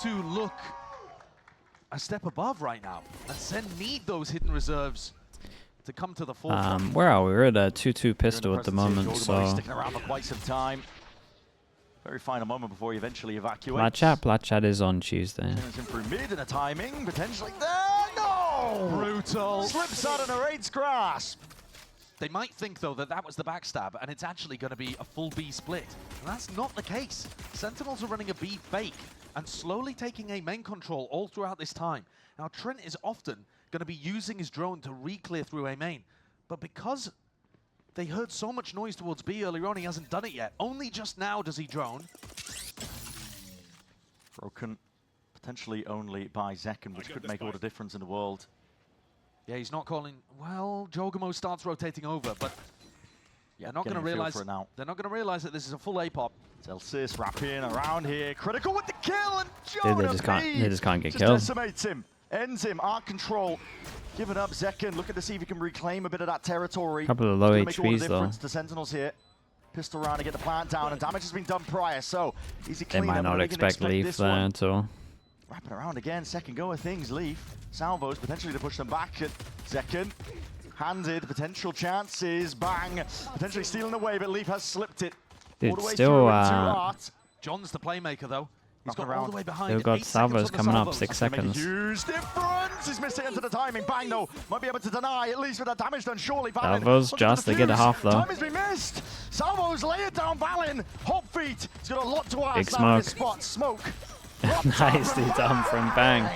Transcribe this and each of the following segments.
to look a step above right now, and Sen need those hidden reserves to come to the forefront. Where are we? We're at a 2-2 pistol at the moment, so sticking around for quite some time. Very final moment before he eventually evacuates. Platchat is on Tuesday. In through mid and a timing potentially there. No, Brutal. Slips out of Narrate's grasp. They might think, though, that that was the backstab, and it's actually going to be a full B split. And that's not the case. Sentinels are running a B fake and slowly taking A main control all throughout this time. Now, Trent is often going to be using his drone to re-clear through A main. But because they heard so much noise towards B earlier on, he hasn't done it yet. Only just now does he drone. Broken potentially only by Zekken, which could make all the difference in the world. Yeah, he's not calling. Well, Jogamo starts rotating over, but they're not going to realize. They're not going to realize that this is a full A pop. Celsius wrapping around here, critical with the kill, and Dude, they just can't get killed. Decimates him, ends him. Arc control, giving up Zekken. Looking to see if he can reclaim a bit of that territory. Couple of low HPs make all the HPs difference though. to Sentinels here. Pistol round to get the plant down, and damage has been done prior. So easy They clean. might not expect Leaf there at all. Wrapping around again, second go of things, Leaf. Salvos potentially to push them back at Zekken. Handed, potential chances, bang. Potentially stealing away, but Leaf has slipped it. Dude, all the way still, through into Art. John's the playmaker, though. He's got around. all the way behind. They've got 8 seconds salvos on the coming up, salvos. 6 seconds. Huge difference! He's missed it into the timing. Bang, though. Might be able to deny, at least with that damage done. Surely, Valen. Salvos just, they get a half, though. Time has been missed. Salvos lay it down, Valen. Hot feet. He's got a lot to ask. Big now in smoke. his spot. Smoke. Nicely done from Bang.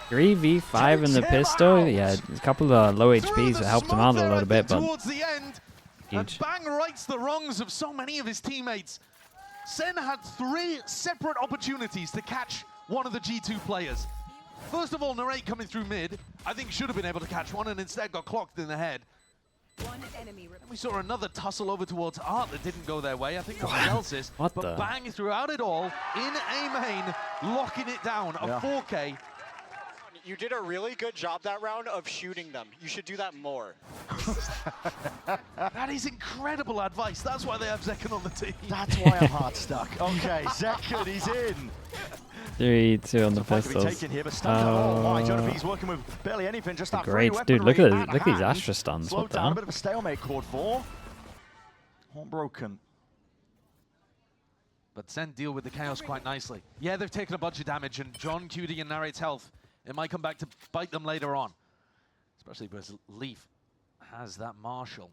3v5 in the pistol. Yeah, a couple of low HPs that helped him out a little bit, but towards the end, huge. and Bang rights the wrongs of so many of his teammates. Sen had 3 separate opportunities to catch one of the G2 players. First of all, Narrate coming through mid, I think should have been able to catch one, and instead got clocked in the head. One enemy Then we saw another tussle over towards Art that didn't go their way. I think that was Elsis. What but the? Bang throughout it all, in A main, locking it down, a 4K. You did a really good job that round of shooting them. You should do that more. That is incredible advice. That's why they have Zekken on the team. That's why I'm hard stuck. Okay, Zekken, he's in. 3-2 on the Fight to be pistols. taken here, but stunned oh my, Jonathan's working with barely anything, just that Great, free dude. Look weaponry at these hand. Astra stuns. Slowed What the down, hell? a bit of a stalemate chord 4. Horn broken. But Sen deal with the chaos quite nicely. Yeah, they've taken a bunch of damage, and John, QD, and Narrate's health, it might come back to bite them later on. Especially because Leaf has that Marshall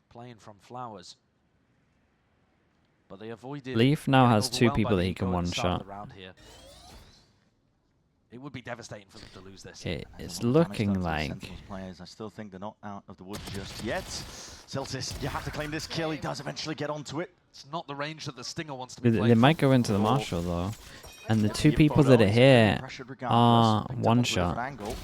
playing from Flowers. But they avoided... Leaf now getting has 2 overwhelmed by people that the he can eco at the start one-shot. of the round here. It would be devastating for them to lose this. Okay, And it's a lot of damage looking done to the like... Sentinels players. I still think they're not out of the woods just yet. Celsius, you have to claim this kill. He does eventually get onto it. It's not the range that the Stinger wants to be They playing might from. go into the Marshall, though. And the 2 Yep, people photo, that are he's here pressured are regardless. Picked up a bit of an one-shot. angle.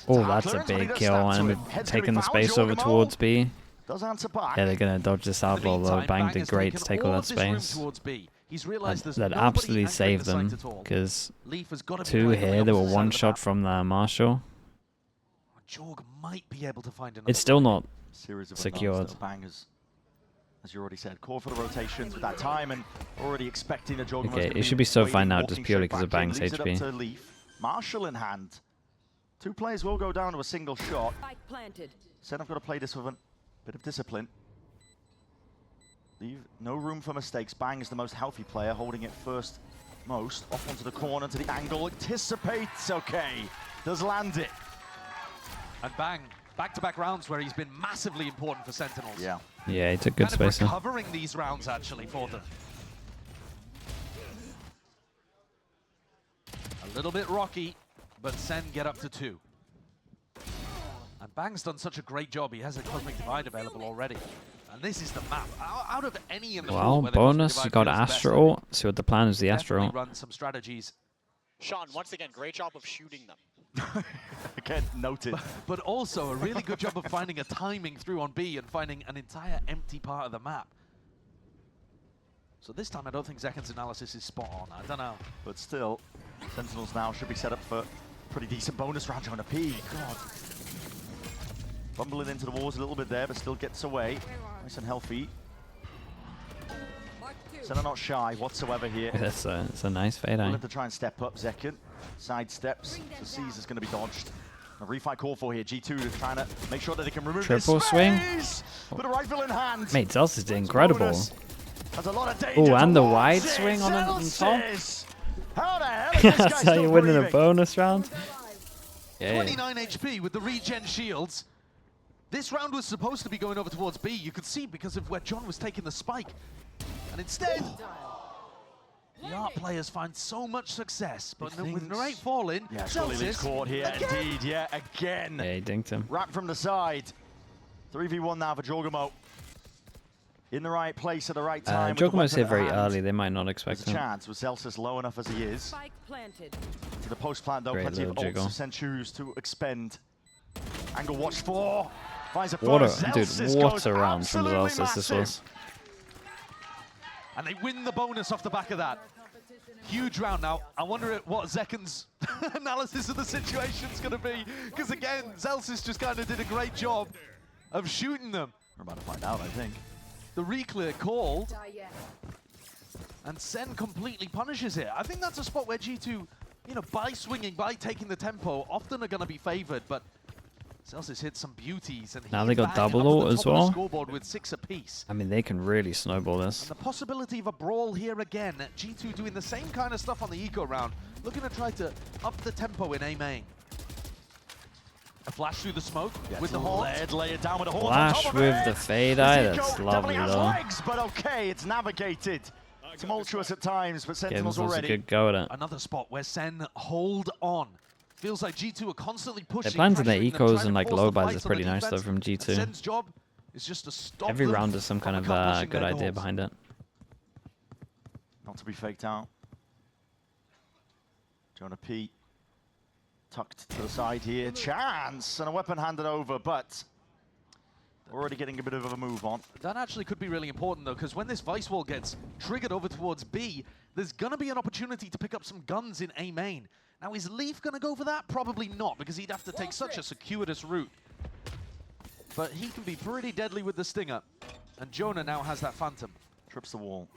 Oh, that's a Clearance, but he big does kill, snap and to we're it. Head's gonna taking be the fouled, space over Jorgemont towards B. Does answer back. Yeah, they're going to dodge this In the outlaw, though. meantime, Bang has did great to taken take all that of this room space. towards B. He's realized there's That nobody absolutely anchoring saved the site them, at all. because Leaf has got to be 2 playing on here, the they were opposite side of one the shot map. from the Marshall. Jorg might be able to find another. It's still not Series of secured. unknowns, though. Bangers, as you already said, call for the rotations with that time, and already expecting a Jorgemo's Okay, gonna it should be so waiting, fine now, walking just purely straight 'cause of back in, Bang's leaves it up HP. to Leaf. Marshall in hand. 2 players will go down to a single shot. spike planted. Said I've got to play this with a bit of discipline. Leave no room for mistakes. Bang is the most healthy player, holding it first most. Off onto the corner, to the angle, anticipates, okay. Does land it. And Bang, back-to-back rounds where he's been massively important for Sentinels. Yeah. Yeah, he took good Kind of space there. recovering these rounds actually for them. A little bit rocky, but Sen get up to 2. And Bang's done such a great job. He has a Cosmic Divide available already. And this is the map. Out of any in the Well, pool where the Cosmic bonus, Divide you got feels the best, Astra I think ult. See what the plan is, the Astra definitely ult. run some strategies. Sean, once again, great job of shooting them. Again, noted. But also a really good job of finding a timing through on B and finding an entire empty part of the map. So this time I don't think Zekken's analysis is spot on. I don't know. But still, Sentinels now should be set up for pretty decent bonus round on a P. God. Bumbling into the walls a little bit there, but still gets away. Nice and healthy. Mark 2. Sen are not shy whatsoever here. It's a nice fade Willing eye. to try and step up. Zekken side steps. So Caesar's going to be dodged. A refight call for here. G2 trying to make sure that they can remove Triple this swing. space. But a rifle in hand. Mate, Zelsis did incredible. Bonus. Has a lot of danger Oh, and the towards wide it. swing on top. Zelsis. How the hell is this guy That's how still you win in a breathing? bonus round. Yeah. 29 HP with the regen shields. This round was supposed to be going over towards B. You could see because of where John was taking the spike. And instead, the Art players find so much success, but with Narrate falling, Yeah, surely Lee's caught here. again. Indeed, yeah, again. Yeah, he dinked him. Wrapped from the side. 3v1 now for Jorgamo. In the right place at the right time. with the Jogamo's weapon here at very hand. early. They might not expect There's a him. chance with Zelsis low enough as he is. Spike planted. To the post plant though, Great plenty of little ults jiggle. for Sentinels to expend. Angle watch for. Finds a What a first. dude! Zelsis What goes a round from absolutely Zelsis this massive. was. And they win the bonus off the back of that. Huge round now. I wonder what Zekken's analysis of the situation is going to be. Because again, Zelsis just kind of did a great job of shooting them. We're about to find out, I think. The reclear called, Die yet. and Sen completely punishes it. I think that's a spot where G2, you know, by swinging, by taking the tempo, often are going to be favored, but Zelsis hit some beauties. And Now he's they got back double up to the ult as top of the well. Scoreboard with 6 apiece. I mean, they can really snowball this. And the possibility of a brawl here again. G2 doing the same kind of stuff on the eco round, looking to try to up the tempo in A main. A flash through the smoke with the horn. Lay it down with a horn on Flash top of with it. the fade eye. Zico That's definitely lovely has though. legs, but okay, it's navigated. Tumultuous at times, but Gibbs Sentinels was a already. good go at it. Another spot where Sen hold on. Feels like G2 are constantly pushing. Their plans and their pressuring them, ecos trying to and like force low the buys fights is on pretty the nice though defense. from And G2. Sen's job is just to stop Every them round is some kind from of accomplishing good their idea goals. behind it. Not to be faked out. Jonah P. Tucked to the side here. Chance! And a weapon handed over, but already getting a bit of a move on. That actually could be really important though, because when this Vice Wall gets triggered over towards B, there's going to be an opportunity to pick up some guns in A main. Now, is Leaf going to go for that? Probably not, because he'd have to take such a circuitous route. But he can be pretty deadly with the Stinger. And Jonah now has that Phantom. Trips the wall.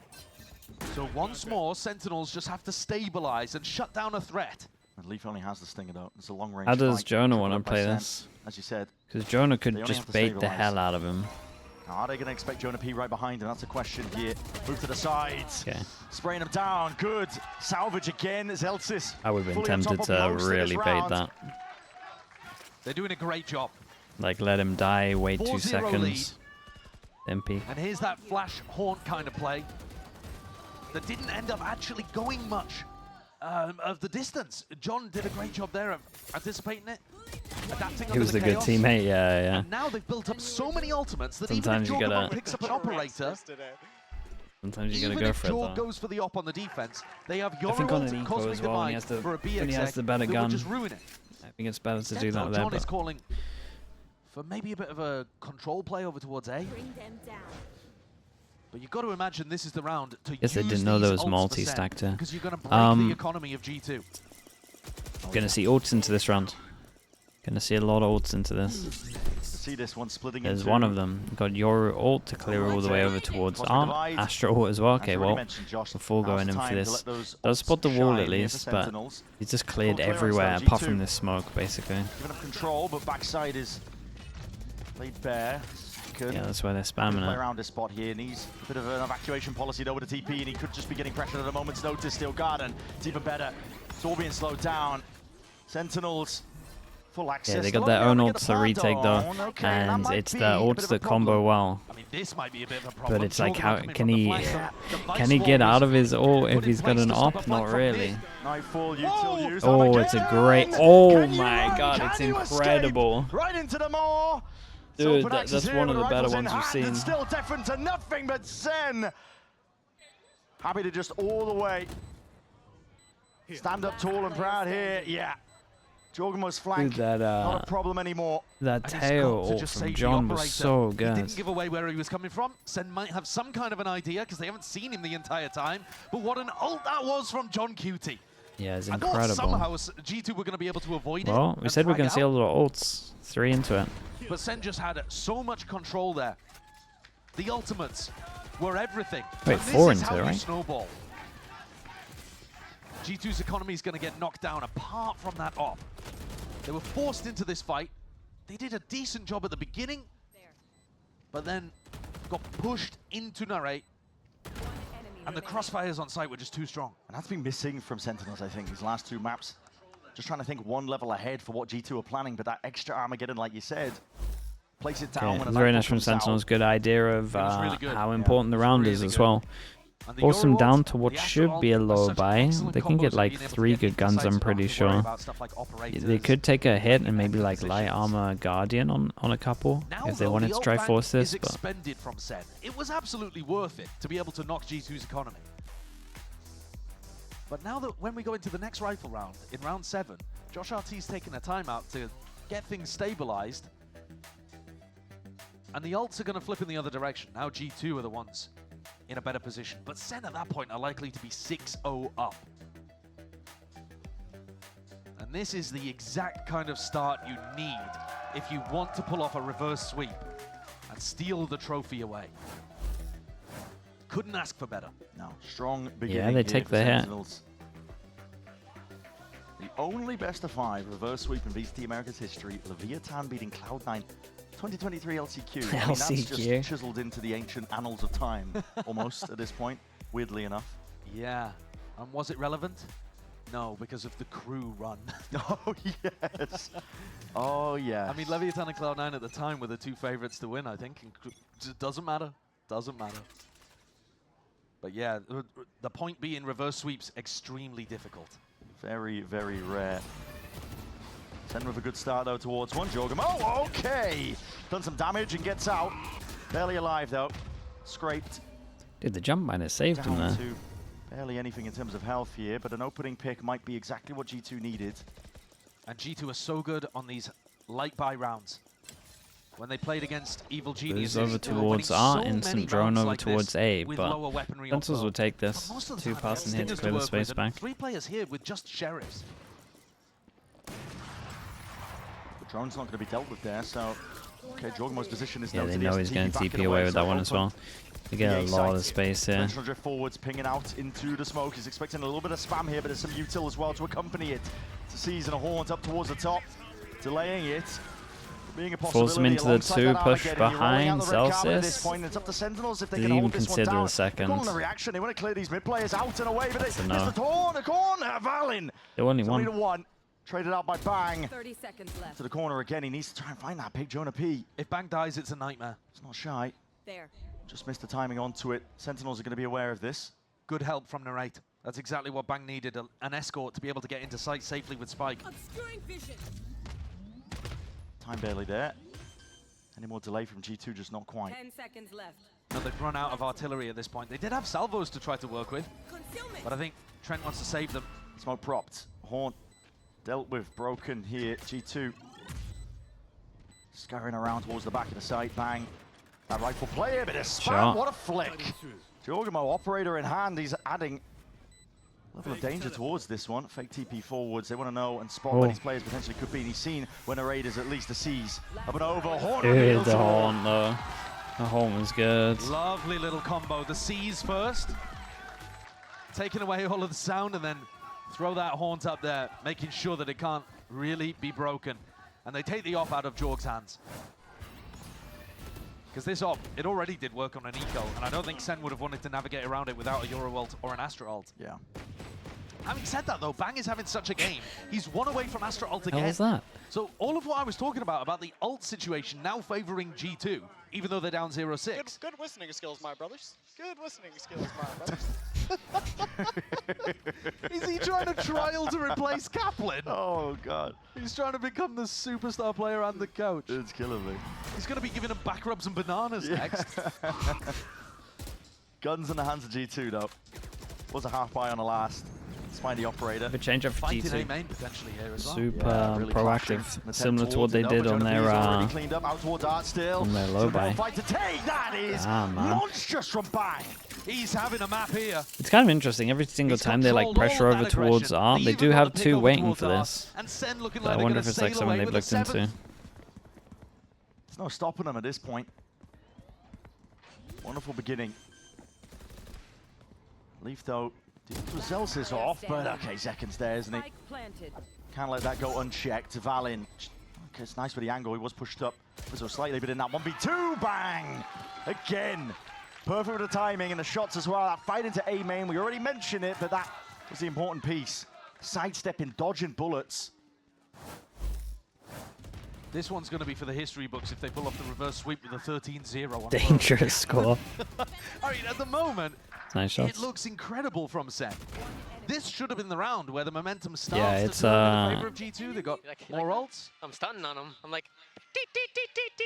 So once more, Sentinels just have to stabilize and shut down a threat. And Leaf only has the stinger though. It's a long range How does fight. Jonah Triple want up to by play Sen, this? as you said. Because Jonah They could only just have to bait the stabilize. hell out of him. Are they going to expect Jonah P right behind him? That's a question here. Move to the sides. Okay. Spraying him down. Good. Salvage again. Zelsis. I would have been fully on tempted top to of most of this really bait round. that. They're doing a great job. Like let him die, wait 2 4-0 seconds. Then peek. And here's that flash haunt kind of play that didn't end up actually going much of the distance. John did a great job there of anticipating it, adapting He under was the a good chaos. teammate, yeah. And now they've built up so many ultimates that Sometimes you even if gotta- Jorgemont picks up an operator, Sometimes you gotta even go if for it Jorg though. goes for the op on the defense, they have I think on Yorult an and eco Cosmic as well, when he Divide has the- for a B when he has exec the better that gun. would just ruin it. I think it's better to do Instead, that though, there, John is but calling for maybe a bit of a control play over towards A. Bring them down. But you've got to imagine this is the round to Guess they use didn't know there these was ults multi-stack too. because you're going to break the Um, economy of G2. gonna see ults into this round. Gonna see a lot of ults into this. See this one splitting There's into one of them. Got your ult to clear all the way over towards Cosmic Arm. Divide. Astro ult as well. As Okay, you already well, mentioned, Josh, before now's going the in for time to this, let those does ults spot the wall shine at here for least, but Sentinels. he's just cleared Full clearance everywhere though, apart G2. from this smoke, basically. Giving up control, but backside is laid bare. Can Yeah, that's why they're play spamming it. around this spot here. Needs a bit of an evacuation policy over to TP, and he could just be getting pressured at a moment's notice. Steel Garden, it's even better. It's all being slowed down. Sentinels, full access. Yeah, they Still got their only own able to ults get to the retake plant though, on. Okay, that and might it's be the a bit ults of a that combo problem. well. I mean, this might be a bit of a problem. But it's like, Jorgemont how coming can from the he? flank. The Vice Can he get Wall out was of his ult if put in he's got place an to stop a op? flank Not from really. mid. Nightfall, util Whoa! use. Oh, it's a great. Armageddon! Oh Can you my run? god, it's Can you escape? incredible. Right into the maw. Dude, Open access that's here one of with the better rifles in ones we've hand seen. and still different to nothing but Sen. Happy to just all the way stand up tall and proud here. Yeah. Jorgemo's flank, Dude, that not a problem anymore. that And he's tail got to ult just from save the John was operator. so He good. didn't give away where he was coming from. Sen might have some kind of an idea because they haven't seen him the entire time. But what an ult that was from John Cutie. Yeah, it's I thought incredible. somehow G2 were going to be able to avoid it. Well, we and said we're frag gonna it see a out, lot of ults. 3 into it. But Sen just had so much control there. The ultimates were everything. Wait, And this 4 is into how it, you right? snowball. G2's economy is going to get knocked down apart from that op. They were forced into this fight. They did a decent job at the beginning, but then got pushed into Narrate, and the crossfires on site were just too strong. And that's been missing from Sentinels, I think, these last 2 maps. Just trying to think one level ahead for what G2 are planning, but that extra Armageddon, like you said, place it down when a Very nightfall nice from comes out. Sentinels. Good idea of was really good. how Yeah, important the it was round really is as good. well. And the Force them Euro down ult, to what the should Astro be a ult are low such buy. excellent They can combos get of like being able to 3 get good into guns, sites I'm and not pretty have to worry sure. about stuff like They operators could take a hit and and maybe like positions. light armor Guardian on a couple Now, if they though, wanted the to ult try bank force this. is But expended from SEN. It was absolutely worth it to be able to knock G2's economy. But now that when we go into the next rifle round, in round 7, Josh RT's taking a timeout to get things stabilized. And the ults are going to flip in the other direction. Now G2 are the ones in a better position. But SEN at that point are likely to be 6-0 up. And this is the exact kind of start you need if you want to pull off a reverse sweep and steal the trophy away. Couldn't ask for better. No, strong beginning. yeah, they here take for the hit. Sentinels. The only best of 5 reverse sweep in VCT America's history, Leviathan beating Cloud9 2023 LCQ. I mean, that's LCQ. just chiseled into the ancient annals of time, almost, at this point, weirdly enough. Yeah. And was it relevant? No, because of the crew run. Oh, yes. Oh, yeah. I mean, Leviathan and Cloud9 at the time were the 2 favorites to win, I think. And it doesn't matter. Doesn't matter. But yeah, the point being reverse sweeps extremely difficult. Very, very rare. Sen with a good start, though, towards one. Jorgum. Oh, okay. Done some damage and gets out. Barely alive, though. Scraped. Dude, the jump miner saved him Down there. to barely anything in terms of health here, but an opening pick might be exactly what G2 needed. And G2 are so good on these light buy rounds. When they played against Evil Geniuses, Moves over they were towards winning R, so many instant drone rounds over like towards this A, with but lower weaponry Sentinels off will the- take this. But most of the 2 time, passing they have hits, stingers clear to the work space with, and back. 3 players here with just sheriffs. The drone's not going to be dealt with there, so... Okay, Jorgum's position is Yeah, down they to the know he's going to TP away with that one as well. They get a lot of space here. Conventional drift forwards, pinging out into the smoke. He's expecting a little bit of spam here, but there's some util as well to accompany it. To seize and a haunt up towards the top, delaying it. Being a possibility. Force him into the alongside 2, that push Armageddon. You're rolling out behind the red carpet at this Celsius. point. It's up to Sentinels if they Didn't can even hold this one consider down. the second. Calling the reaction. They want to clear these mid players out and away, but That's a it's no. the corner. Valin. They only It's only won. to 1. Traded out by Bang. 30 seconds left. To the corner again. He needs to try and find that big Jonah P. If Bang dies, it's a nightmare. It's not shy. There. Just missed the timing onto it. Sentinels are going to be aware of this. Good help from Narrate. That's exactly what Bang needed, an escort to be able to get into sight safely with Spike. Obscuring vision. Time barely there. Any more delay from G2? Just not quite. 10 seconds left. No, they've run out of artillery at this point. They did have salvos to try to work with, Concealment. but I think Trent wants to save them. Smoke propped. Haunt dealt with. Broken here. G2 scurrying around towards the back of the site. Bang. That rifle player, but a spam. Shot. What a flick. Jorgamo, operator in hand. He's adding level of danger towards this one. Fake TP forwards. They want to know and spot where these players potentially could be. And he's seen when a raid is at least a seize. Up and over. Haunt Dude, reveals the it all. horn though. The horn was good. Lovely little combo. The C's first, taking away all of the sound, and then throw that haunt up there, making sure that it can't really be broken. And they take the op out of Jorg's hands. Because this op, it already did work on an eco, and I don't think Sen would have wanted to navigate around it without a Euro ult or an Astra ult. Yeah. Having said that though, Bang is having such a game. He's 1 away from Astra ult How again. was that? So all of what I was talking about the ult situation now favoring G2, even though they're down 0-6. Good listening skills, my brothers. Good listening skills, my brothers. Is he trying to trial to replace Kaplan? Oh, God. He's trying to become the superstar player and the coach. It's killing me. He's going to be giving him back rubs and bananas next. Guns in the hands of G2, though. Was a half buy on the last. Spiny operator. Good change up for Fighting A G2. main potentially here as well. Super really proactive, clashing. similar to what Attempt they towards did it, on though, but their Jonah P is already cleaned up out towards Art still. on their low buy. Fight to take. That is man. monstrous from Bang. He's having a map here. It's kind of interesting. Every single He's time they like controlled all pressure of over that towards aggression. R, they even do got have the pick 2 over waiting towards for R, this. And Sen looking So like I they're wonder gonna if it's like sail someone away they've with a looked 7. into. There's no stopping them at this point. Wonderful beginning. Leaf, though, Zelsis off, but okay, Zekin's there, isn't he? Spike planted. Can't let that go unchecked. Valin, okay, it's nice with the angle. He was pushed up so slightly, but in that 1v2, bang! Again. Perfect with the timing and the shots as well. That fight into A main, we already mentioned it, but that was the important piece. Sidestepping, dodging bullets. This one's going to be for the history books if they pull off the reverse sweep with a 13-0 on Dangerous score. I mean, at the moment, Nice shots. it looks incredible from Sen. This should have been the round where the momentum starts Yeah, to it's, turn in favor of G2. They got Like- more ults. I'm stunning on him. I'm like,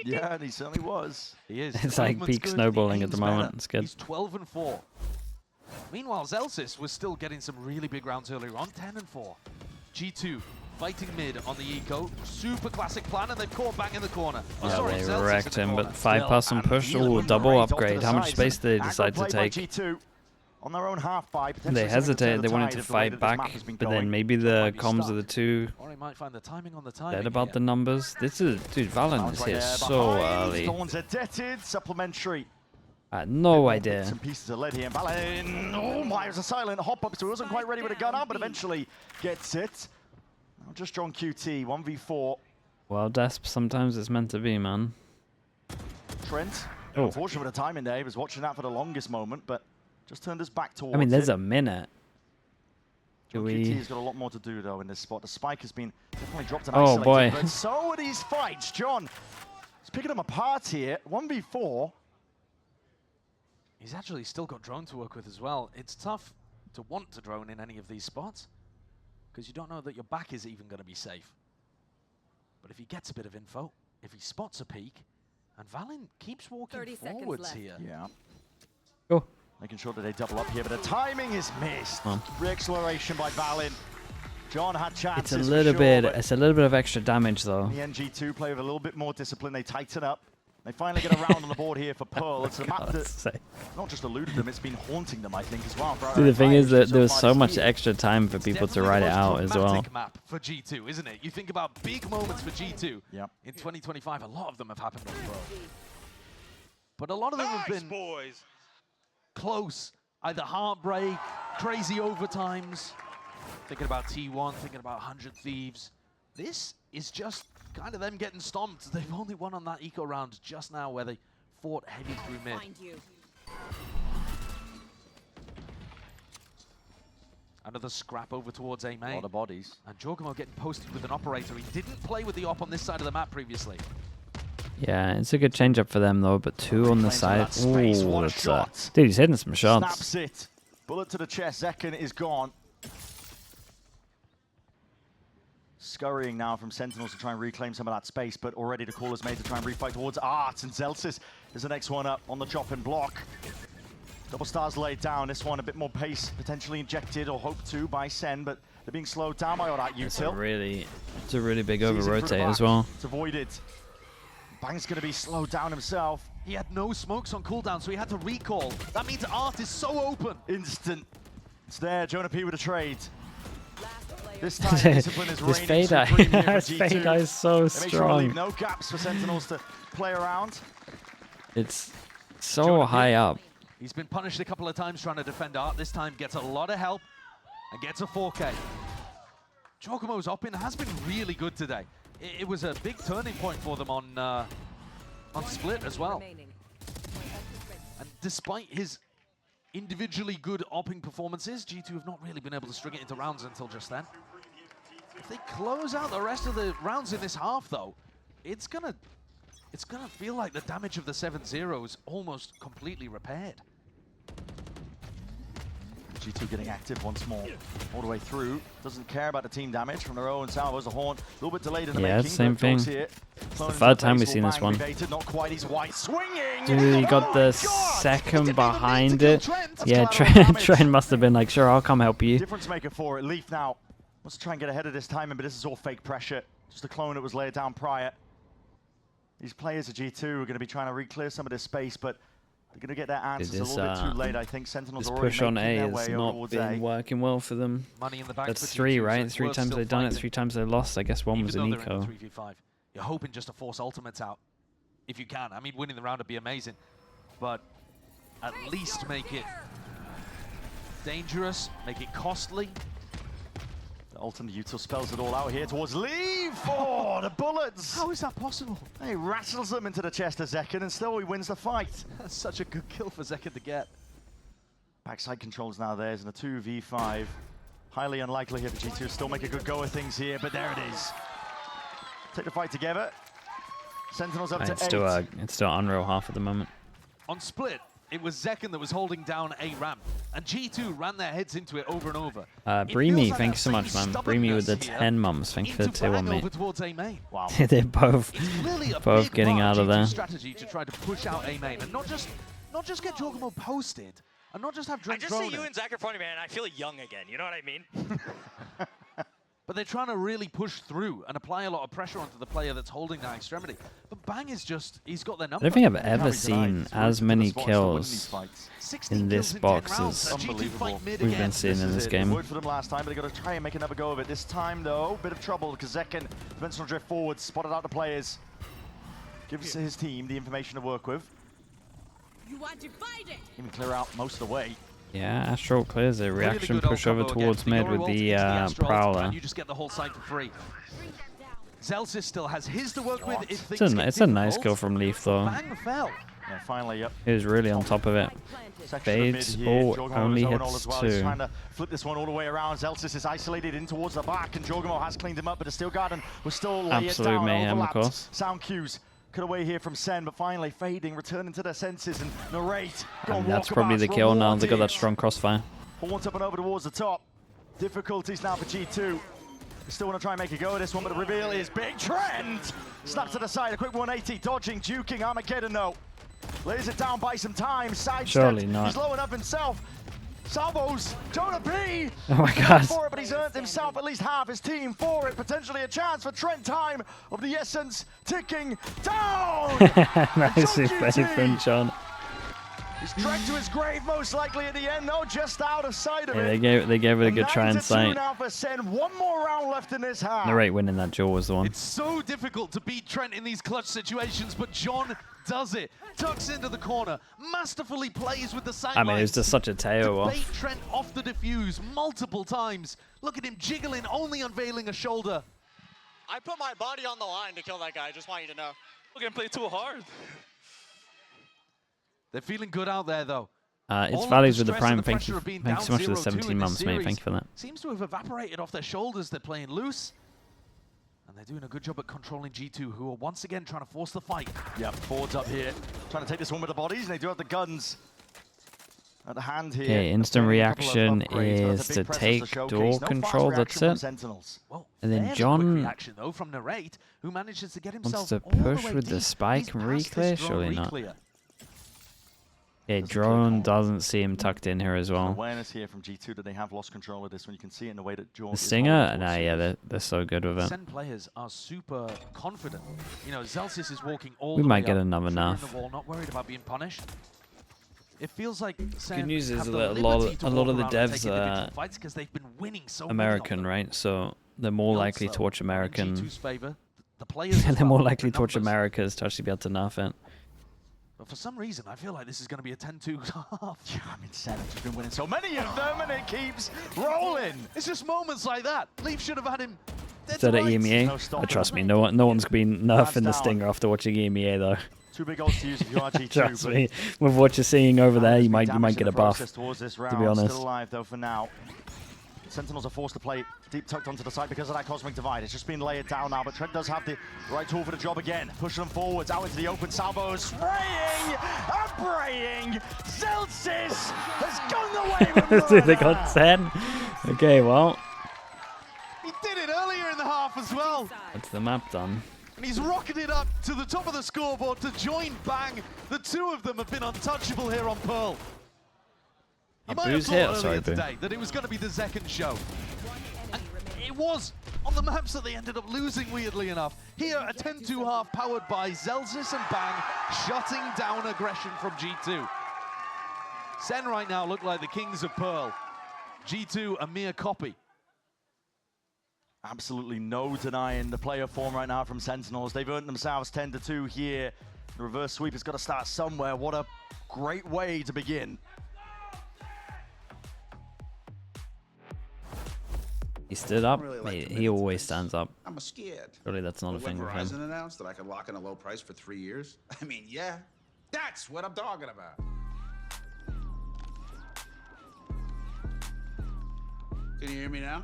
Yeah, and he certainly was. He is. It's like Movement's peak good, snowballing he at the aims moment. better. It's good. He's 12-4. Meanwhile, Zelsis was still getting some really big rounds earlier on, 10-4. G2 fighting mid on the eco. Super classic plan, and they've caught bang in the corner. Oh, Yeah, sorry, they Zelsis wrecked in the him, corner. but 5+ and push. Dealing Oh, with double raids off to upgrade. the How much sides. space did they Aggro decide to play by take? G2 on their own half buy. They hesitated. They wanted to fight back, but then maybe the comms of the two Or he might find the timing on the timing. said about here. the numbers. This is, dude, Valen is here so early. Thorns are deaded. Supplementary. I had no Some idea. pieces are led here. And Valin, oh my, it was a silent hop up, so he wasn't quite ready with a gun up, but eventually gets it. Now just John QT, 1v4. Well, Desp, sometimes it's meant to be, man. Trent, Oh. unfortunate with the timing there. He was watching that for the longest moment, but just turned his back towards I mean, there's it. a minute. Do John we? QT's got a lot more to do, though, in this spot. The spike has been definitely dropped and Oh, isolated, boy. but so are these fights. John is picking them apart here. 1v4. He's actually still got drone to work with as well. It's tough to want to drone in any of these spots because you don't know that your back is even going to be safe. But if he gets a bit of info, if he spots a peek, and Valin keeps walking 30 seconds forwards left. here. Yeah. Oh, Making sure that they double up here, but the timing is missed. Oh. Re-acceleration by Valin. John had chances. it's a for little sure, bit. but It's a little bit of extra damage, though. the NG2 play with a little bit more discipline. They tighten up. They finally get a round on the board here for Pearl. It's a map that God's sake. not just eluded them, it's been haunting them, I think, as well. See, the thing is that there was far so this much season. extra time for It's people to definitely write the it most out as well. dramatic map for G2, isn't it? You think about big moments for G2 Yep. in 2025. A lot of them have happened on Pro, but a lot of them have been close. Either heartbreak, crazy overtimes. Thinking about T1, thinking about 100 Thieves. This is just kind of them getting stomped. They've only won on that eco round just now where they fought heavy through mid. Find you. Another scrap over towards A A main. lot of bodies. And Jorgamo getting posted with an operator. He didn't play with the op on this side of the map previously. Yeah, it's a good change up for them though. But two on the Reclaims side. that space. Ooh, What a that's shot. dude, he's hitting some shots. Snaps it. Bullet to the chest. Zekin is gone. Scurrying now from Sentinels to try and reclaim some of that space, but already the call is made to try and refight towards Art, and Zelsis is the next one up on the chopping block. Double stars laid down. This one a bit more pace potentially injected or hoped to by Sen, but they're being slowed down by all that It's a util. really big over Sees it through the rotate back. as well. It's avoided. Bang's going to be slowed down himself. He had no smokes on cooldown, so he had to recall. That means Art is so open. Instant. It's there. Jonah P with a trade. Last player. This time discipline is This reigning fade eye, supreme here for this fade G2. eye is so They make sure to leave strong. no gaps for Sentinels to play around. It's so Jonah P. high up. He's been punished a couple of times trying to defend Art. This time gets a lot of help and gets a 4K. Jorgamo's op-in has been really good today. It was a big turning point for them on Split as well. Remaining. And despite his individually good opping performances, G2 have not really been able to string it into rounds until just then. If they close out the rest of the rounds in this half, though, it's gonna feel like the damage of the 7-0 is almost completely repaired. G2 getting active once more, all the way through. Doesn't care about the team damage from their own salvos. The horn, a little bit delayed in the Yeah, making. same but Dogs thing. here. It's Clone the into third time face, we've will seen this bang, one. evaded, not quite. He's white swinging. Dude, he got Oh the my God! second Didn't even behind need to it. kill Trent. That's Yeah, collateral damage. Trent must have been like, sure, I'll come help you. Difference maker for it. Leaf now wants to try and get ahead of this timing, but this is all fake pressure. Just a clone that was laid down prior. These players at G2 are going to be trying to re-clear some of this space, but they're going to get their answers this, a little bit too late. I think Sentinels This are already push on making A their has way not towards been A. working well for them. Money in the bank. That's for three, G2, so right? it's 3 worth times still they've done it, fighting. 3 times they lost. I guess one Even was though an they're in eco. the 3v5. You're hoping just to force ultimates out if you can. I mean, winning the round would be amazing, but at least make it dangerous, make it costly. The alternate util spells it all out here towards Leave. Oh, the bullets! How is that possible? He rattles them into the chest of Zekken, and still he wins the fight. That's such a good kill for Zekken to get. Backside controls now theirs in a 2v5. Highly unlikely here for G2 to still make a good go of things here, but there it is. Take the fight together. Sentinels up to 8. It's still Unreal half at the moment. On split, it was Zekken that was holding down a ramp, and G2 ran their heads into it over and over. Breamy, thank you so much, man. Breamy with the 10 mums. Thank you for the tier 1, mate. Towards A main. Wow. They're both getting out of there. Strategy to try to push out A main, and not just get Jorgamo posted, and not just have Drake I just see you and Zach in front of me, and I feel young again. You know what I mean? But they're trying to really push through and apply a lot of pressure onto the player that's holding that extremity. But Bang is just, he's got their number. I don't think I've ever seen as many kills in this box as we've been seeing in this game. Worked for them last time, but they got to try and make another go of it. This time, though, bit of trouble because Zekken, dimensional drift forward, spotted out the players. Gives his team the information to work with. You are divided. Even clear out most of the way. Yeah, Astral clears a reaction push over towards mid with the Prowler. You just get the whole site for free. Zelsis still has his to work with. It's a nice kill from Leaf though. Bang fell. Yeah, finally, yep. He was really on top of it. Fades. Oh, only hits 2. He's trying to flip this one all the way around. Zelsis is isolated in towards the back, and Jorgamo has cleaned him up, but the Steel Garden will still lay it down. Mayhem, of course. Sound cues. Cut away here from Sen, but finally fading, returning to their senses, and Narrate. And that's probably the kill now. They got that strong crossfire. Once up and over towards the top. Difficulties now for G2. They still want to try and make a go of this one, but the reveal is big. Trend! Snaps to the side, a quick 180, dodging, juking, Armageddon though. Lays it down by some time, side Surely not. He's low enough himself. Salvos, Jonah P! Oh my god. For it, but he's earned himself at least half his team for it. Potentially a chance for Trent time of the essence ticking down! Nicely played from John. He's dragged to his grave most likely at the end though, just out of sight of it. They gave it a good try and sight. Now for Sen. One more round left in this half. Narrate winning that duel was the one. It's so difficult to beat Trent in these clutch situations, but John does it. Tucks into the corner, masterfully plays with the sightlines. I mean, it was just such a tail off. Bait Trent off the defuse multiple times. Look at him jiggling, only unveiling a shoulder. I put my body on the line to kill that guy, just want you to know. We're gonna play too hard. They're feeling good out there, though. It's Valleys with the Prime. Thank you so much for the 17 months, mate. Thank you for that. Seems to have evaporated off their shoulders. They're playing loose. And they're doing a good job at controlling G2, who are once again trying to force the fight. Yeah, forwards up here. Trying to take this one with the bodies, and they do have the guns at the hand here. Okay, instant reaction is to take door control. That's it. Well, and then John reaction, though, from Narrate, who manages to get himself wants to all the push way with the deep. spike and He's past reclear. this drone Surely not. reclear. Okay, drone doesn't see him tucked in here as well. Awareness here from G2 that they have lost control of this one. You can see it in the way that Jordan. The Stinger, nah, yeah, they're so good with it. SEN players are super confident. You know, Zelsis is walking all We the might way get up, another trigger in nerf. the wall, not worried about being punished. It feels like SEN Good news is have a the lot liberty to of walk the around and devs take individual are fights 'cause they've been winning so many of American, them. right? So they're more likely to watch In American. G2's favor, the players And as they're more well, likely the to watch numbers. Americas to actually be able to nerf it. But for some reason, I feel like this is going to be a 10-2 half. Yeah, I mean, Sen has been winning so many of them, and it keeps rolling. It's just moments like that. Leaf should have had him dead Instead to of rights. EMEA, No stopping. trust me, no one's been nerfing the Stinger after watching EMEA though. 2 big goals to use if you are G2. Trust but me, with what you're seeing over there, you might damage in get the a buff. process towards this round. To be honest. Still alive though for now. Sentinels are forced to play deep tucked onto the side because of that cosmic divide. It's just been layered down now, but Trent does have the right tool for the job again. Pushing them forwards, out into the open. Salvo spraying and praying. Celsius has gone away with Dude, they murder. got 10. Okay, well, He did it earlier in the half as well. that's the map done. And he's rocketed up to the top of the scoreboard to join Bang. The two of them have been untouchable here on Pearl. You might have Boo's thought hit? earlier Sorry, Boo. today that it was going to be the second show. And it was on the maps that they ended up losing, weirdly enough. Here, a 10-2 half powered by Zelsis and Bang, shutting down aggression from G2. SEN right now look like the kings of Pearl. G2, a mere copy. Absolutely no denying the player form right now from Sentinels. They've earned themselves 10-2 here. The reverse sweep has got to start somewhere. What a great way to begin. He stood up. really like to He admit to always this. stands up. I'm scared. Surely that's not a But when thing with Verizon him. announced that I could lock in a low price for 3 years, I mean, yeah, that's what I'm talking about. Can you hear me now?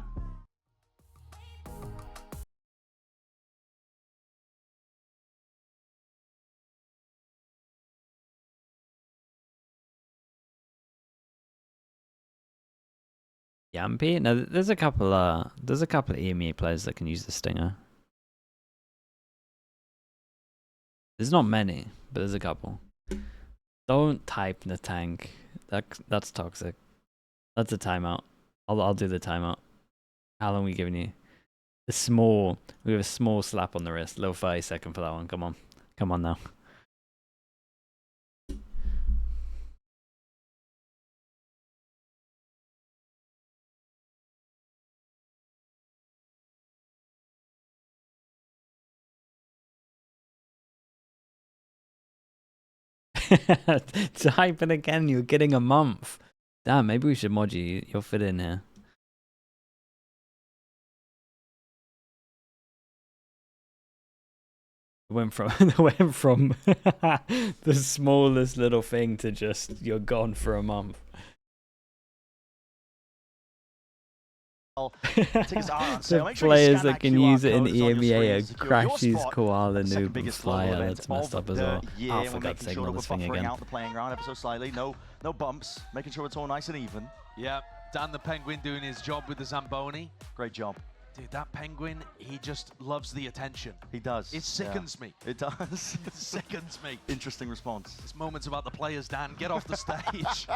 Yampy? No, there's a couple of EMEA players that can use the stinger. There's not many, but there's a couple. Don't type in the tank. That's toxic. That's a timeout. I'll do the timeout. How long are we giving you? We have a small slap on the wrist. Little 30-second for that one. Come on. Come on now. Type it again. You're getting a month. Damn, maybe we should mod you. You'll fit in here. Went from the smallest little thing to just you're gone for a month. The players that can use it in EMEA are Crashy's Koala Noob and Flyer. That's messed up as well. Oh, for God's sake, not this thing again. Out the playing ground ever so slightly. No bumps. Making sure it's all nice and even. Yeah, Dan the Penguin doing his job with the Zamboni. Great job. Dude, that Penguin, he just loves the attention. He does. It sickens me. It does. It sickens me. Interesting response. This moment's about the players, Dan. Get off the stage.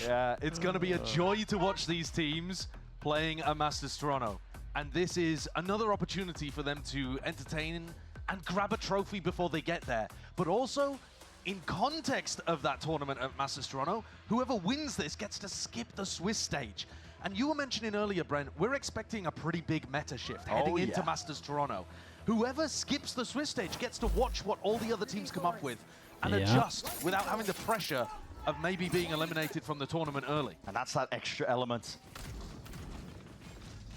Yeah, it's going to be a joy to watch these teams playing a Masters Toronto. And this is another opportunity for them to entertain and grab a trophy before they get there. But also, in context of that tournament at Masters Toronto, whoever wins this gets to skip the Swiss stage. And you were mentioning earlier, Brent, we're expecting a pretty big meta shift heading into Masters Toronto. Whoever skips the Swiss stage gets to watch what all the other teams come up with and adjust without having the pressure of maybe being eliminated from the tournament early. And that's that extra element.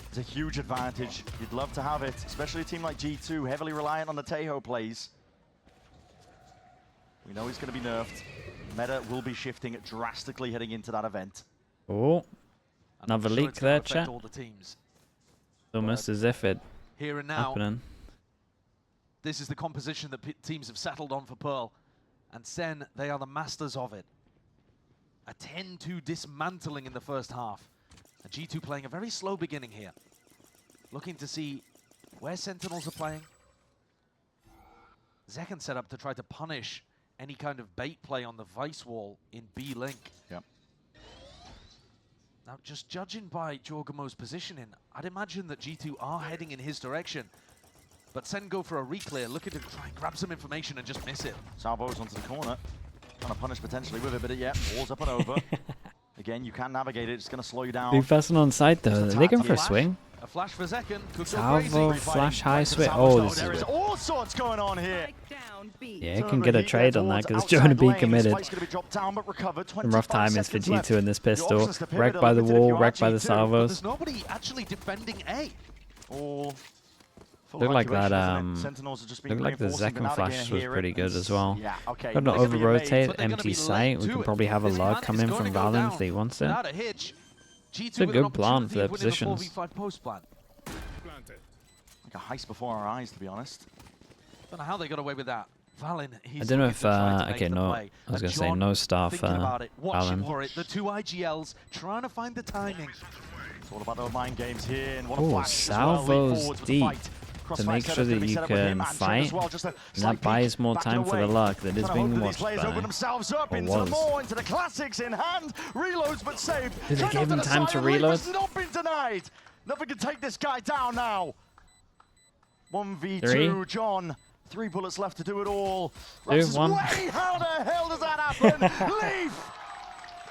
It's a huge advantage. You'd love to have it, especially a team like G2, heavily reliant on the Tejo plays. We know he's going to be nerfed. Meta will be shifting drastically heading into that event. Oh. Another leak there, chat. All the teams. Almost as if it here and now. Happening. This is the composition that teams have settled on for Pearl. And SEN, they are the masters of it. A 10-2 dismantling in the first half. And G2 playing a very slow beginning here. Looking to see where Sentinels are playing. Zekan set up to try to punish any kind of bait play on the Vice wall in B-Link. Yep. Now, just judging by Jorgamo's positioning, I'd imagine that G2 are heading in his direction. But SEN go for a reclear, looking to try and grab some information and just miss it. Salvo's onto the corner. Trying to punish potentially with it, but yeah, walls up and over. Again, you can navigate it, it's going to slow you down. Big person on side though. Are they going for a swing? A flash for Zekan. Salvo, flash high swing. Oh, this there is is all sorts going on here. Yeah, you can get a trade on that because it's Jonah B committed. Some rough timings for G2 in this pistol. Wrecked by the wall, wrecked by the salvos. There's nobody actually defending A. Looked like that. Looked like the Zekan flash was pretty good as well. Could not over rotate, empty sight. We can probably have a log come in from Valen if he wants it. It's a good plan for their positions. Like a heist before our eyes, to be honest. Don't know how they got away with that. Valen, I don't know if okay, no. I was gonna say no star for Valen. For it. The two IGLs trying to find the timing. It's all about the mind games here. And what a salvos deep to make sure that you can fight. And that buys more time for the luck that is being watched by. Or was. Into the classics in hand. Reloads but saved. Did they give him time to reload? Not been denied. Nothing can take this guy down now. 1v2, John. 3 bullets left to do it all. 2-1. How the hell does that happen? Leaf!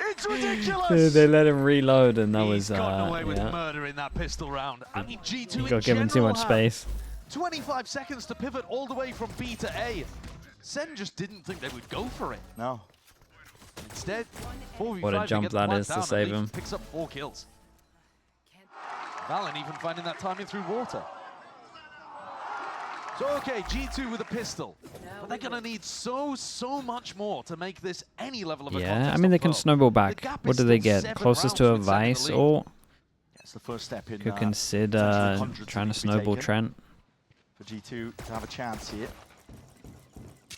It's ridiculous! Dude, they let him reload and that was gotten away with murder in that pistol round. I mean, G2 he got given too much space. 25 seconds to pivot all the way from B to A. SEN just didn't think they would go for it. No. Instead, 4v5 what a jump that is to save him. Picks up 4 kills. Valen even finding that timing through water. So okay, G2 with a pistol, but they're gonna need so much more to make this any level of a contest. Yeah, I mean they can on Pearl. snowball The back. gap What is do they still get? 7 Closest to a rounds with Sen in the Vice, lead. or It's the first step in. could potentially consider hundreds that trying need to be snowball taken Trent. for G2 to have a chance here.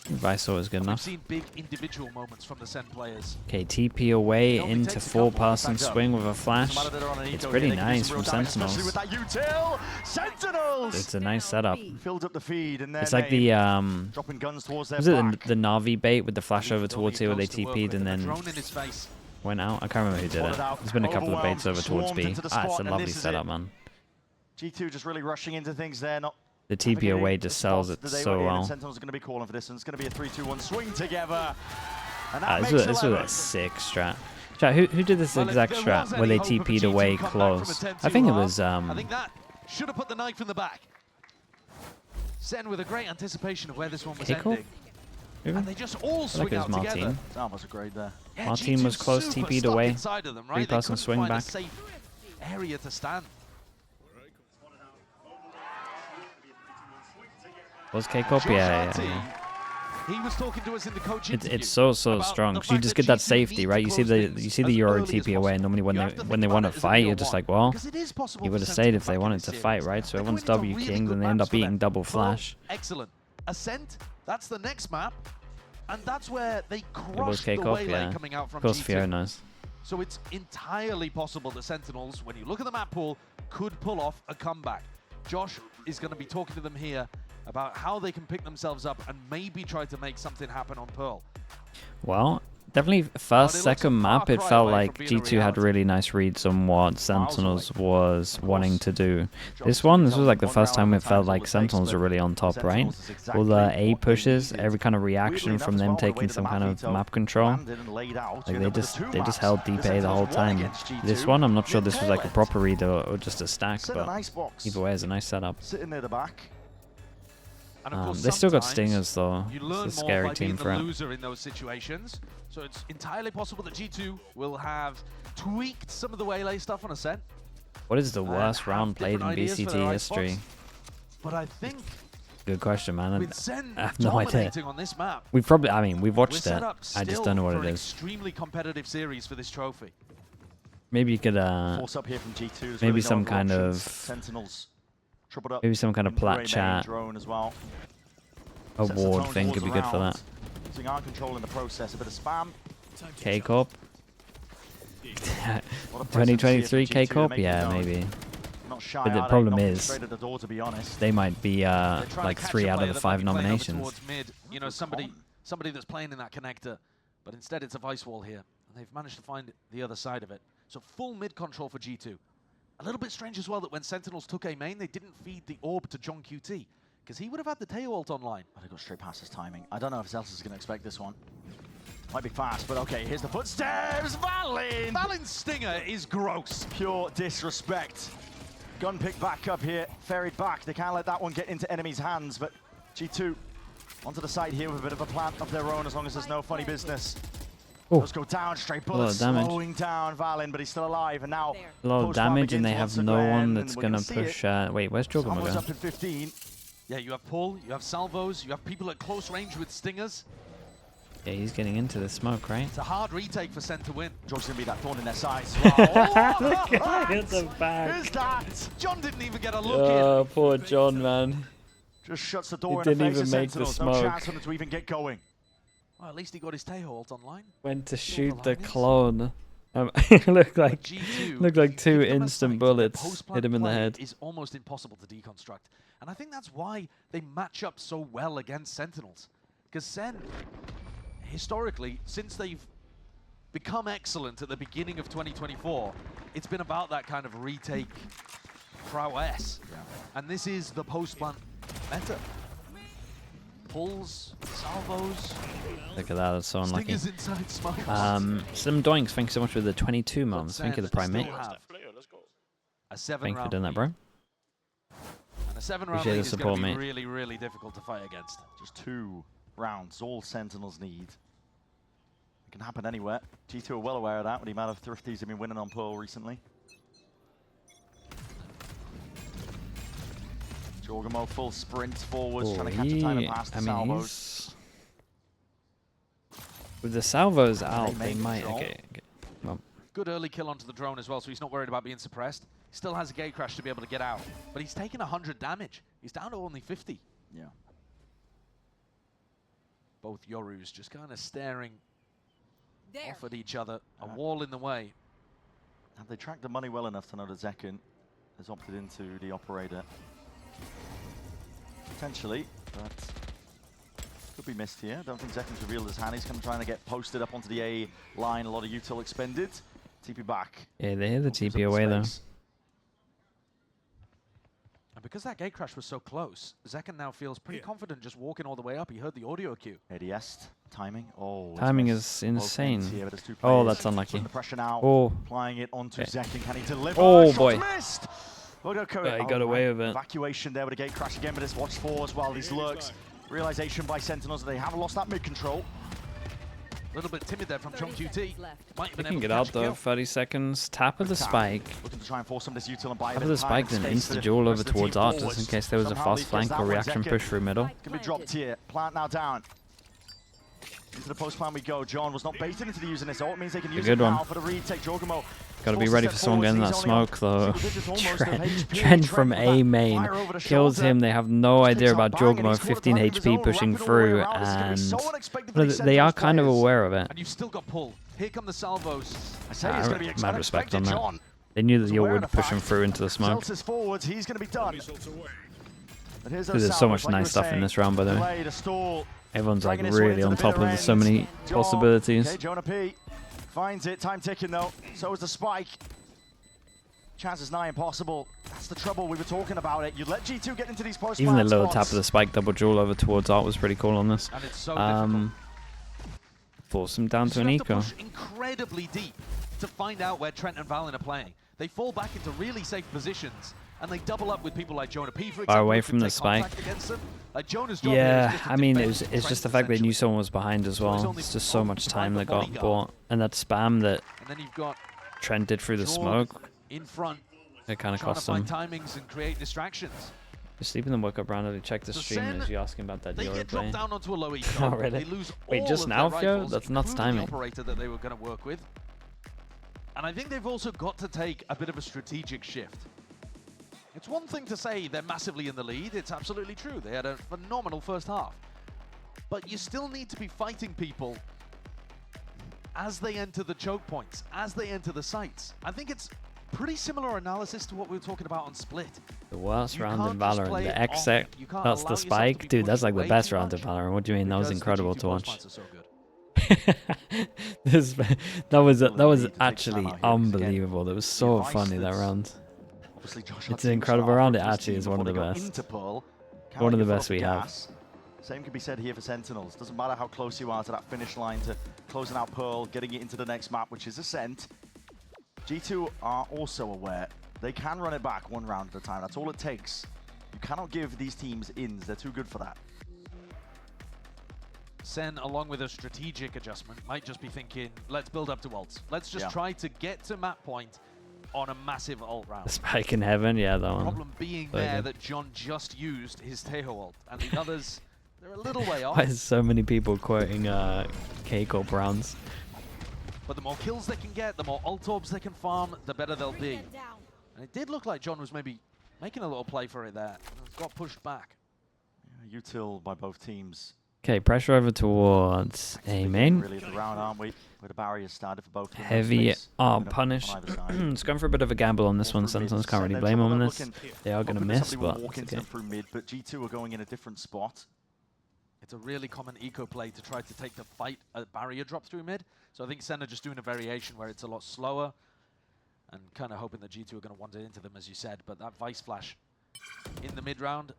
Vice is good We've enough. seen big individual moments from the Sen players. Okay, TP away It only into takes a full couple. passing Back up. swing with a flash. Doesn't matter that they're on an It's eco pretty here, they can do nice some from real damage, Sentinels. especially with that util. Sentinels It's a nice setup. filled up the feed, and then It's like the dropping guns towards their was it back. the Navi bait with the flash over Only towards here where they goes to work TP'd with and a then drone in his face. went out? I can't remember who did Spotted it. out, There's been a couple of baits overwhelmed, over towards swarmed B. into the Ah, it's spot, a and lovely this is setup, it. man. G2 just really rushing into things there, not The TP away just sells it that they so were in, and well. Sentinels are going to be calling for this, and it's going to be a 3-2-1 swing together. And Ah, that this makes was 11. a sick strat. Chat, who did this Well, if exact there strat was where any they hope of a TP'd G2 away comeback close? from a I think it 10-2 was I think that should have put the knife in the back. Sen with a great anticipation of where this one was Keiko? ending. And they just all I swing think it was out together. Martin. That was a grade there. Yeah, Martin G2 was close, super TP'd stuck away. inside of them, right? Free They pass and couldn't swing find back. a safe area to stand. Was K-Cop? Josh Yeah, Arty, yeah. he was talking to us in the coach interview. It's so about strong the because you fact just that get that G2 safety, need right? to You see close the things Euro as early as TP away, and normally You have to when think they about want to it as a fight, you're real just one, like, well, because it is possible you for would have Sentinels stayed if they back in wanted this to series. fight, right? So They're everyone's going into W really kinged, good and they end maps up for them. eating double Pearl, flash. Excellent. Ascent, that's the next map. And that's where they It was crushed the K-Cop, waylay yeah. coming out from Of course, G2. Fiona's. So it's entirely possible that Sentinels, when you look at the map pool, could pull off a comeback. Josh is going to be talking to them here about how they can pick themselves up and maybe try to make something happen on Pearl. Well, definitely first, second map, it felt like G2 had really nice reads on what Sentinels was wanting to do. This was like the first time it felt like Sentinels were really on top, right? All the A pushes, every kind of reaction from them taking some kind of map control. Like they just held deep A the whole time. This one, I'm not sure this was like a proper read or just a stack, but either way, it's a nice setup. Sitting near the back. And of course, They still got sometimes stingers though. you learn It's a more scary by team being the threat. loser in those situations. So it's entirely possible that G2 will have tweaked some of the waylay stuff on Ascent. What is the and worst have round played in different ideas for their VCT right spots. history? But I think Good question, man. with Sen I have no idea. dominating on this map, We've probably, I mean, we've we're watched it. set up I just still don't know what for it an is. extremely competitive series for this trophy. Maybe you could, Force up here from G2. There's maybe really no some other kind options. of- Sentinels tripled up. maybe some kind of into plat a main chat drone as well. Sets the award tone thing towards could be the good for that. round. Using our control in the process, a bit of spam. K-Corp? A lot of presence here 2023 from G2, they're K-Corp? making Yeah, known. maybe. Not shy, But the are they? problem Knocking is- straight at the door, to be honest. They might be They're trying like to catch 3 a out player of the that might 5 be playing over nominations. towards mid. You know, somebody that's playing in that connector, but instead it's a vice wall here, and they've managed to find the other side of it. So full mid control for G2. A little bit strange as well that when Sentinels took A main, they didn't feed the orb to John QT, because he would have had the tail ult online. But they got straight past his timing. I don't know if Zelsa's going to expect this one. Might be fast, but okay, here's the footsteps. Valen! Valen's stinger is gross. Pure disrespect. Gun pick back up here, ferried back. They can't let that one get into enemies' hands, but G2 onto the side here with a bit of a plant of their own as long as there's no funny business. Oh. Let's go down, straight A lot bullets, of damage. slowing down Valen, but he's still alive, and now A lot of post-round damage, and they begins have once no again, one and that's we're gonna see push. it. Wait, where's Jogama Salvo's go? up in 15. Yeah, you have pull, you have salvos, you have people at close range with stingers. Yeah, he's getting into the smoke, right? It's a hard retake for Sen to win. George's going to be that thorn in their side as well. Get the back. Who's that? John didn't even get a look Oh, poor John, man. Just shuts the door He in the didn't face of even make the Sentinels. No smoke. chance for them to even get going. in. Well, at least he got his tail ult online. Went to Silver shoot the linings. clone. It looked But like G2, looked like if you 2 give them a instant sight, bullets post-plant hit him in the play head. is almost impossible to deconstruct. And I think that's why they match up so well against Sentinels. Because Sen, historically, since they've become excellent at the beginning of 2024, it's been about that kind of retake prowess. And this is the post-plant meta. Pulls, salvos, Look at that, that's so unlucky. stingers inside smokes. Some doinks, thanks so much for the 22 But months. Thank you, the Sen Prime still Mate. have a 7 Thank you for round doing that, bro. And a 7-round Appreciate lead the is going support, to be mate. really, really difficult to fight against. Just 2 rounds, all Sentinels need. It can happen anywhere. G2 are well aware of that with the amount of thrifties they've been winning on Pearl recently. Jorgamo full sprint forwards, trying to catch a time and pass the salvos. He's... With the salvos out, they make might... control. Okay. Well, Good early kill onto the drone as well, so he's not worried about being suppressed. He still has a gate crash to be able to get out, but he's taken 100 damage. He's down to only 50. Yeah. Both Yorus just kind of staring There. off at each other, a wall in the way. Have they tracked the money well enough to know that Zekken has opted into the operator? Potentially, but could be missed here. Don't think Zekken's revealed his hand. He's kind of trying to get posted up onto the A line. A lot of util expended. TP back. yeah, they hit the Opens up TP away though. space. And because that gate crash was so close, Zekken now feels pretty confident just walking all the way up. He heard the audio cue. ADS timing. Oh, it's Timing missed. is Both insane. ends here, but there's two Oh, players that's unlucky. putting the pressure now. Oh. Applying it onto Okay. Zekken. Can he deliver? Oh, Shot's boy. Missed. He got away with it. Evacuation there with a gate crash again, but it's watch for as well. These lurks. Realization by Sentinels that they have lost that mid control. A little bit timid there from 30 QT. seconds left. Might have They been can able get to out catch a though. kill. 30 seconds. Tap of the Tap. spike. Looking to try and force some of this util and buy a Tap bit of the of time. spike, then Space for insta duel the over rest of the towards team Arctis forwards. in case there was a Somehow fast leaks flank that or one. reaction Zekken push through middle. Can be dropped here. Plant now down. Into the post plan we go. John was not baited into the using this ult. It means they can use good it one. now for the retake. Jorgamo. Gotta be forces ready step for someone getting that forwards. He's only smoke on though. single digits almost of HP. Trent from with A that main fire over the kills shoulder. him. They have no Just idea takes about out bang, and Jorgamo, he's caught 15 at the back of the HP zone, pushing wrapping all the way through, around. This is gonna be so and unexpected for these they are Sentinels kind of players. aware of it. And you've still got pull. Here come the salvos. I say it's going to be Mad respect on that. John. They knew that was you aware of would the push him fact. through into the smoke. Seltzer's forwards, he's going to be done. But here's Dude, those there's so much salvos, like you nice were stuff in saying. this round, by the way. Delay to stall. Everyone's like Dragging his way really into on the top of bitter there's so end. many John. possibilities. Okay, Jonah P finds it. Time ticking though. So is the spike. Chances nigh impossible. That's the trouble. We were talking about it. You let G2 get into these post Even the little spots. tap of the spike double duel over towards Art was pretty cool on this. And it's so difficult. Force him down to You an have to eco. push incredibly deep to find out where Trent and Valen are playing. They fall back into really safe positions, and they double up with people like Jonah P, for example. Far away who from can the take contact spike. against them. Like Jonah's job here is Yeah, just to I mean, defend it's Trent, just the fact they knew essentially. someone was behind as So he's well. only It's just so on much behind time the that got bodyguard. bought. And that spam that And then you've got Trent did through the Jorg smoke, in front, it kind of trying to cost find them. timings and create distractions. Just leaving the work up randomly. Check the So stream Sen, as you asking about that They Euro get play. dropped down onto a low eco. Oh, really? They lose Wait, all just of now, their Fio? rifles, That's nuts including timing. the operator that they were going to work with. And I think they've also got to take a bit of a strategic shift. It's one thing to say they're massively in the lead. It's absolutely true. They had a phenomenal first half. But you still need to be fighting people as they enter the choke points, as they enter the sites. I think it's pretty similar analysis to what we were talking about on Split. The worst You round in can't just Valorant. play The it exec, off. You can't that's allow the yourself to spike. be Dude, that's pushed like the way best too round in much Valorant. What do you mean? That was because the incredible G2 to pulse watch. fights are so good. that was Really need to take actually time out here, 'cause again, unbelievable. That was so advice funny that that's- round. Obviously, Josh It's had an teams incredible start round. off It with actually team is one of before the they go best. into Pearl. Can't One of get the full best up we have. gas. Same can be said here for Sentinels. Doesn't matter how close you are to that finish line, to closing out Pearl, getting it into the next map, which is Ascent. G2 are also aware they can run it back one round at a time. That's all it takes. You cannot give these teams ins. They're too good for that. Sen, along with a strategic adjustment, might just be thinking, let's build up to ults. Let's just Yeah. try to get to map point on a massive ult The round. spike in heaven, yeah, that one. Problem being Very there good. that John just used his Tejo ult, and the others, they're a little way off. Why is so many people quoting K-Corp rounds? But the more kills they can get, the more ult orbs they can farm, the better they'll Bring be. them down. And it did look like John was maybe making a little play for it there. Got pushed back. Yeah, util by both teams. Okay, pressure over towards A main. Really at the round, aren't we? Where the barriers started for both. Heavy arm on punish. either side. It's going for a bit of a gamble on this one. Sentinels can't really blame them on this. They are going to miss, Somebody will but walk it's into okay. them through mid, but G2 are going in a different spot. It's a really common eco play to try to take the fight at barrier drop through mid. So I think Sen are just doing a variation where it's a lot slower and kind of hoping that G2 are going to wander into them, as you said. But that Vice Flash in the mid round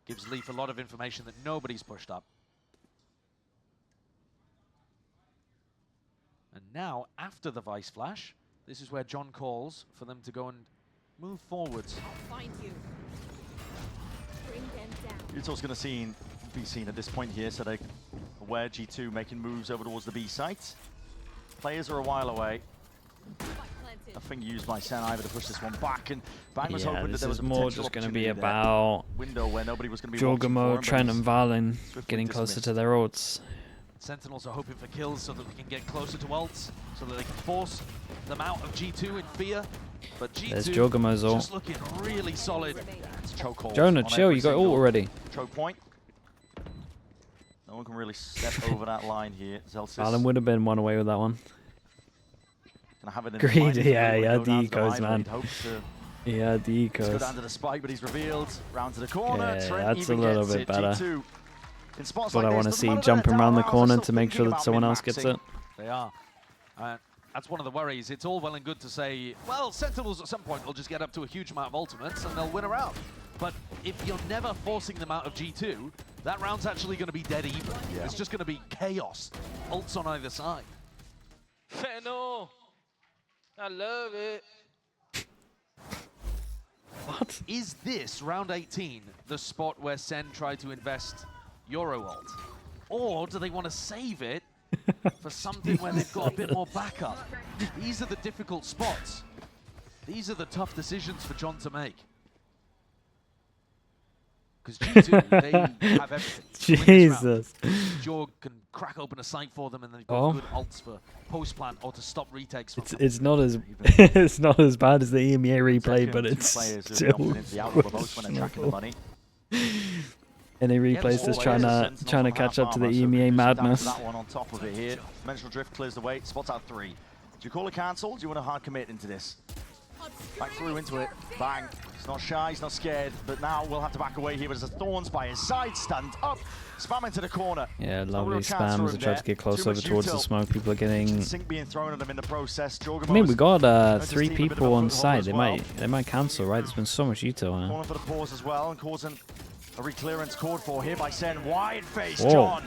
gives Leaf a lot of information that nobody's pushed up. And now, after the Vice Flash, this is where John calls for them to go and move forwards. I'll find you. Bring them down. Util's going to be seen at this point here, so they're aware G2 making moves over towards the B site. Players are a while away. Spike planted. Nothing used by SEN either to push this one back, and Bang was Yeah, hoping that this there was is a more potential just going to be opportunity there. about Window where nobody was going to be watching for Jorgamo, him, Trent, but and Valen swiftly getting closer dismissed. to their ults. Sentinels are hoping for kills so that they can get closer to ults, so that they can force them out of G2 in fear. But G2 There's Jorgamo's ult. just looking really solid. It's chokeholds Jonah, on chill, every you got ult single already. choke point. No one can really step over that line here. Zelsis Valen would have been one away with that one. gonna have it in Greedy, his mind, isn't he, yeah, when he yeah, go the down to the ecos, line, man. he'd hope to Yeah, the just go ecos. down to the spike, but he's revealed. Round to the corner. Yeah, Trent that's a even little gets bit it. better. G2 in spots That's what like I this, want to doesn't see, matter that jumping they're around the down rounds, corner they're to still make sure thinking that about someone else gets min-maxing. it. They are. That's one of the worries. It's all well and good to say, well, Sentinels at some point will just get up to a huge amount of ultimates and they'll win a round. But if you're never forcing them out of G2, that round's actually going to be dead even. Yeah. It's just going to be chaos. Ults on either side. Feno. I love it. What? Is this round 18 the spot where Sen tried to invest Euro ult? Or do they want to save it for something where they've got a bit more backup? These are the difficult spots. These are the tough decisions for John to make. Because G2, they have everything. to win this round. Jesus. Jorg can crack open a site for them, and they've got Oh. good ults for post plant or to stop retakes. From It's not as it's not as bad as the EMEA replay, Second, but two it's players who've still been opting into the outlaw the most when they're tracking the questionable. money. Any replays there's just four trying players, to Sentinels trying to on catch half up to the armor, so EMEA can do some damage to madness. That one on top of it here. Dimensional drift clears the way. Spots out 3. Do you call it cancel? Do you want to hard commit into this? Back through into it. Bang. He's not shy, he's not scared, but now we'll have to back away here. But as the Thorns by his side stand up, spam into the corner. Yeah, No lovely real chance for spams. him I tried there. to get close Too over much towards the util. smoke. People are getting. Sync being thrown at them in the process. I mean, we got Earned his 3 team a bit of people a on foothold site. as They might cancel, right? There's been so much util now. Calling for the pause as well and causing a reclearance called for here by Sen. Wide face, Whoa. John.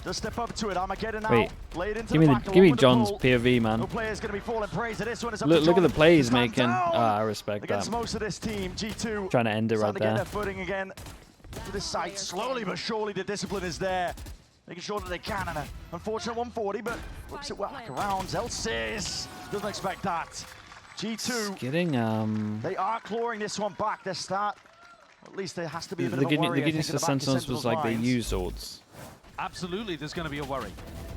Just step up to it. Armageddon now. Wait, Laid into Give me the the back give along me with the John's pull. POV, No man. player's going to be falling praise to this one. It's up Look to look at John the play he's to stand making. down Ah, I respect against that. most of this team. G2 Trying to end it right starting to get there. their footing again. To this side, slowly but surely the discipline is there. Making sure that they can, and an unfortunate 140, but whips it back around. Zelsis doesn't expect that. G2, Getting they are clawing this one back. Their start, at least there has to be a bit the of a worry. good I news think, for in the back of Sentinels was like they lines. used ults. Absolutely, there's going to be a worry.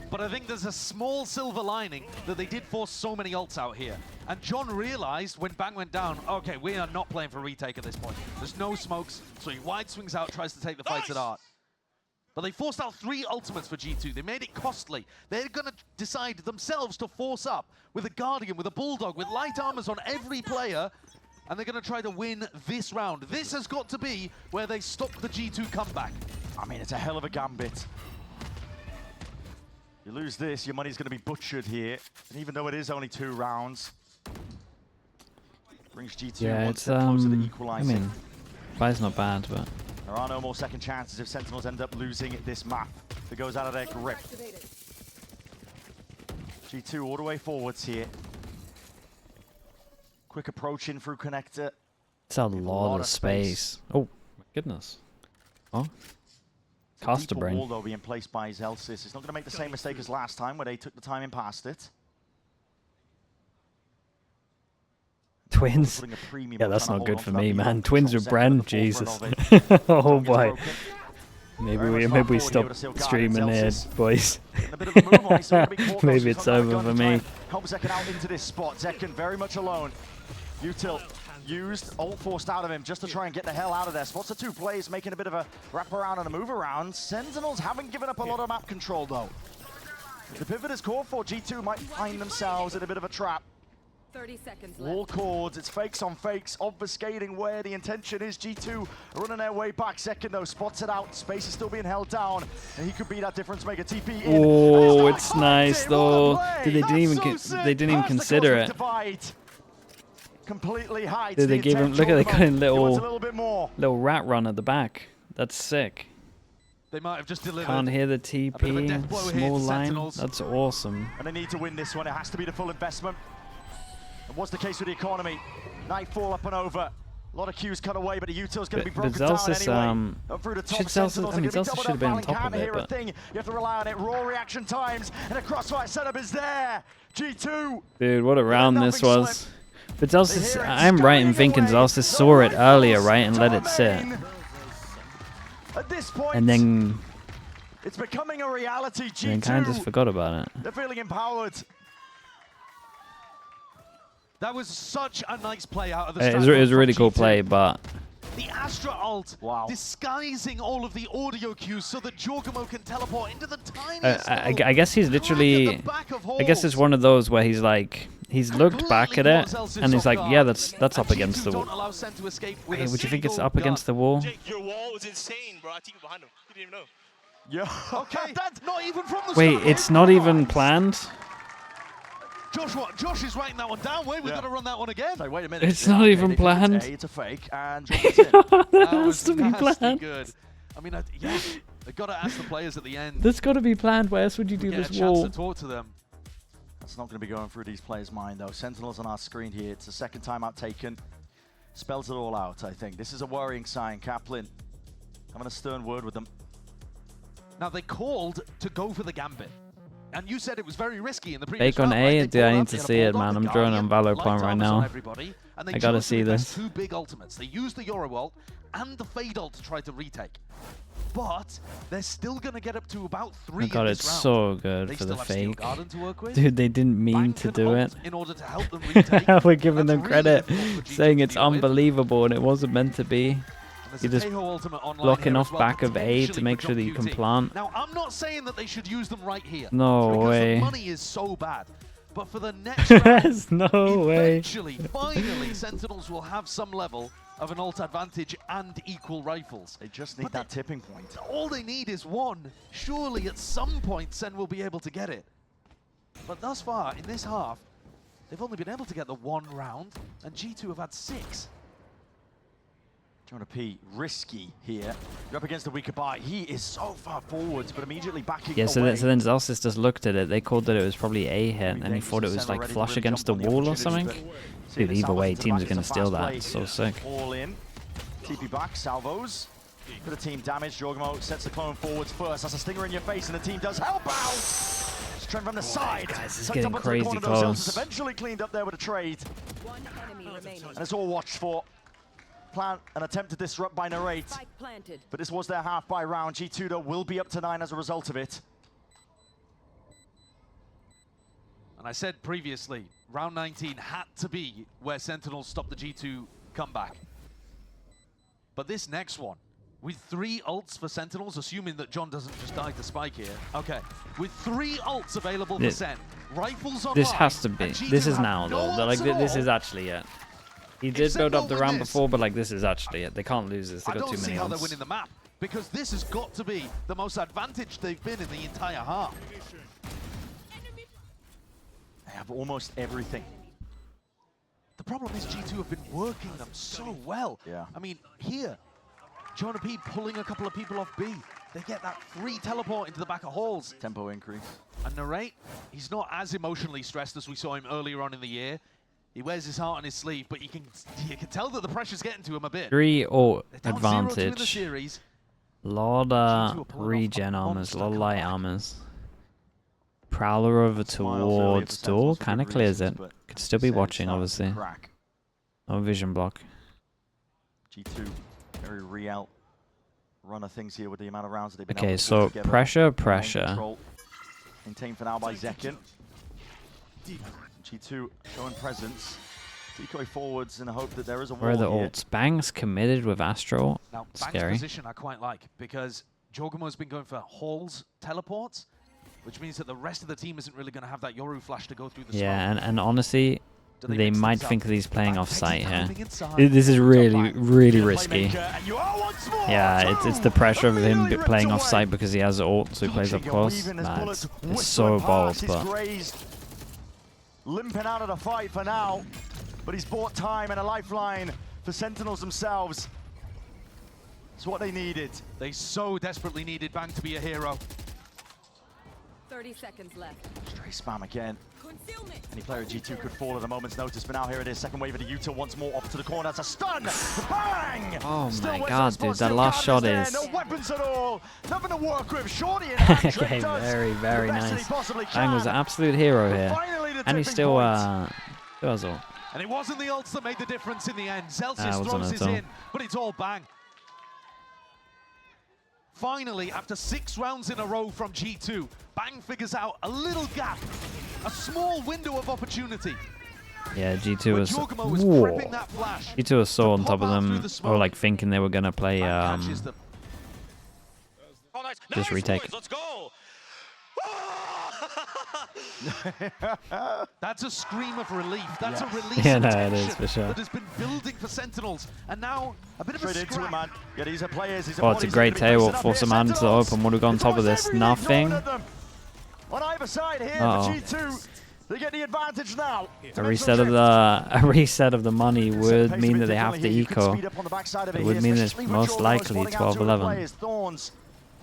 But I think there's a small silver lining that they did force so many ults out here. And John realized when Bang went down, okay, we are not playing for retake at this point. There's no smokes, so he wide swings out, tries to take the fights at art. But they forced out 3 ultimates for G2. They made it costly. They're going to decide themselves to force up with a Guardian, with a Bulldog, with light armors on every player. And they're going to try to win this round. This has got to be where they stop the G2 comeback. I mean, it's a hell of a gambit. You lose this, your money's going to be butchered here. And even though it is only 2 rounds, brings G2 Yeah, one it's step closer to I equalizing. mean, fight's not bad, but There are no more second chances if Sentinels end up losing this map. If it goes out of their grip. G2 all the way forwards here. Quick approach in through connector. it's a Leave lot of space. Oh my goodness. Oh, Costa Deeper brain. wall though being placed by Zelsis. He's not going to make the same mistake as last time where they took the time in past it. Twins. Putting a premium Yeah, on that's trying to not hold good on for to that me, lead. man. Twins with Control Bren, second at the Jesus. forefront of it. Oh Target's boy. broken. Maybe Very we much maybe we fast stop forward here with a streaming here, Zelsis. boys. Getting a bit of a move on. He's still gonna be caught, though, Maybe so he's it's not gonna over go for to try me. and help Zekken out into this spot. Zekken very much alone. Util used, ult forced out of him just to try and get the hell out of there. Spots the 2 players making a bit of a wrap around and a move around. Sentinels haven't given up a lot of map control though. If the pivot is called for, G2 might find themselves in a bit of a trap. 30 seconds Wall left. chords, it's fakes on fakes, obfuscating where the intention is. G2 running their way back. Second though, spots it out. Space is still being held down, and he could be that difference maker. TP in. Oh, And it's still nice finds it. What a though. play. They didn't even That's so they didn't even sick. Past the consider cosmic it. divide. Completely hides Dude, they the gave him. intent. Look at they Jorgamo, got a he wants a little little bit more. rat run at the back. That's sick. They might have just delivered. Can't hear the bit of a death TP. blow here Small to line. Sentinels. That's awesome. And they need to win this one. It has to be the full investment. And what's the case with the economy? Nightfall up and over. A lot of queues cut away, but the util's going to be But broken down Zelsis, anyway. Up through the top, should Zelsis- Sentinels I are mean, gonna be Zelsis doubled should have up. been on Valen top of can't it, hear a but- thing. You have to rely on it. Raw reaction times, and a crossfire setup is there. G2. Dude, what a round this nothing was. slip. But Zelsys, I'm right in thinking Zelsys saw it earlier, right, and let it sit. At this point, And then it's becoming a reality. kind of just G2, forgot about it. they're feeling empowered. That was such a nice play out of the It was a from really cool G2. play, but The Astra ult disguising all of the audio cues so that Jorgamo can teleport into the tiniest I little guess he's crack at literally... the back of I guess it's halls. one of those where he's like... He's looked back at it, and he's like, yeah, that's up And against G2 the don't wall. allow Sen to escape with Hey, a would you think it's single up against the wall? Jake, your wall was insane, bro. I think behind him. He didn't even know. Yeah. Okay, that's not even from the Wait, start. it's not even planned? Josh is writing that one down. Wait, we've got to run that one again. So wait a minute. It's not even they think planned. It's a fake, and Jordan's in. That was has to be nasty planned. good. I mean, yeah, they've got to ask the players at the end. That's got to be planned. Why else would you do Get a this chance wall? to talk to them. That's not going to be going through these players' mind, though. Sentinels on our screen here. It's the second timeout taken. Spells it all out, I think. This is a worrying sign. Kaplan having a stern word with them. Now, they called to go for the Gambit. And you said it was very risky in the previous Fake on round, A? right? They Dude, I pulled need up, to they had see a it, bulldog, man. the I'm drawing on Guardian, Valor light Point right armors on now. everybody, and they I gotta chose to see invest this. 2 big ultimates. They used the Euro ult and the Fade ult to try to retake. But they're still going to get up to about 3 Oh god, in it's this round. so good They for still the have Steel fake. Garden to work with. Dude, they didn't mean Bank to and do ult it. in order to help them retake. We're giving them That's credit, really difficult for G2 saying to it's deal with. unbelievable and it wasn't meant to be. There's You're a just Tejo ultimate online blocking here off as well, back of A to potentially make for sure that you can QT. plant. Now, I'm not saying that they should use them right here. No because way. the money is so bad. But for the next round, There's no way. eventually, finally, Sentinels will have some level of an ult advantage and equal rifles. They just need But that tipping point. All they need is one. Surely at some point Sen will be able to get it. But thus far, in this half, they've only been able to get the 1 round, and G2 have had 6. Jonah P, risky here. You're up against the weaker buy. He is so far forwards, but immediately backing Yeah, so away. then Zelsys just looked at it. They called that it was probably A hit, and he thought it was like flush against the wall or something. Dude, either way, teams are going to steal that. It's so sick. All in. TP back, salvos. For the team damage, Jorgamo sets the clone forwards first. That's a stinger in your face, and the team does help out. Trend from the side. guys, this is Tucked getting up onto the crazy corner, though. Zelda's close. eventually cleaned up there with a trade. One enemy remaining. And it's all watched for. Plan an attempt to disrupt by Narrate. Spike planted. But this was their half by round. G2 though will be up to 9 as a result of it. And I said previously, round 19 had to be where Sentinels stopped the G2 comeback. But this next one, with 3 ults for Sentinels, assuming that John doesn't just die to Spike here. Okay, with 3 ults available for Sen, rifles online. This has to be. and G2 This is have now, no though. Like, ults at this all. is actually it. He If did Sen build up don't the win round this- before, but like, this is actually it. They can't lose this. They I got don't too see many how they're ults. winning the map, because this has got to be the most advantaged they've been in the entire half. They have almost everything. The problem is G2 have been working them so well. Yeah. I mean, here, Jonah P pulling a couple of people off B. They get that free teleport into the back of halls. Tempo increase. And Narrate, he's not as emotionally stressed as we saw him earlier on in the year. He wears his heart on his sleeve, but you can tell that the pressure's getting to him a bit. 3 ult They're down 0-2 in the advantage. series. Lot G2 are of pulling off regen a armors, monster lot of light comeback. armors. Prowler over Smiles earlier for towards Sentinels door, for kind of good clears reasons, it. but Could still be Sen watching, starts to obviously. crack. No vision block. G2, very real runner things here with the amount of rounds that they've been Okay, able to so put together. pressure, Main pressure. control maintained for now by Zekin. G2 showing presence. Decoy forwards in the hope that there is a Where are wall the here. ults? Bang's committed with Astro. Now, Bang's Scary. position I quite like, because Jorgamo's been going for halls teleports, which means that the rest of the team isn't really going to have that Yoru flash to go through the smoke. Yeah, and honestly, Do they mix might things up? think that he's playing Bang off takes site his here. timing inside. This is really, really Playmaker, risky. and you are once more Yeah, it's the pressure of him immediately ripped playing off away. site because he has ult, so he plays up Dodging and close. weaving as Nah, bullets it's whistle so past. bold, He's but grazed, limping out of the fight for now, but he's bought time and a lifeline for Sentinels themselves. It's what they needed. They so desperately needed Bang to be a hero. 30 seconds left. Stray spam again. Concealment. Any player at G2 could fall at a moment's notice, but now here it is. Second wave of the Utah once more off to the corner. That's a stun! Bang! Oh Still my West god, Coast dude, Boss, that still last Gardner's shot there, is... no weapons at all. Nothing to work with. Shorty in hand. Drake Okay, does very, very the best that he nice. possibly Bang was can. an absolute hero But here. finally the And he tipping still point. has ult. And it wasn't the ults that made the difference in the end. Celsius wasn't throws it his at all. in, but it's all bang. Finally, after 6 rounds in a row from G2, Bang figures out a little gap, a small window of opportunity. Yeah, G2 was. Jorgamo was Whoa. prepping that flash G2 was so to on pop top of out through them, the or smoke. like thinking they were gonna play Bang catches them. Oh, nice. Just Nice, retake. boys, let's go. That's a scream of relief. That's a release Yeah, of no, it tension is, for sure. that has been building for Sentinels. And now a bit of a Straight into it, scrap. man. Yeah, these are players. These are Oh, it's a bodies great that are gonna be table. placing up Force here. some hands to Sentinels. open. What do we got on It's top of almost this? everything Nothing. thrown at them. On either side here Uh-oh. for G2. They get the advantage now. A reset of the money would mean that they have to eco. It would mean it's most likely 12-11. Thorns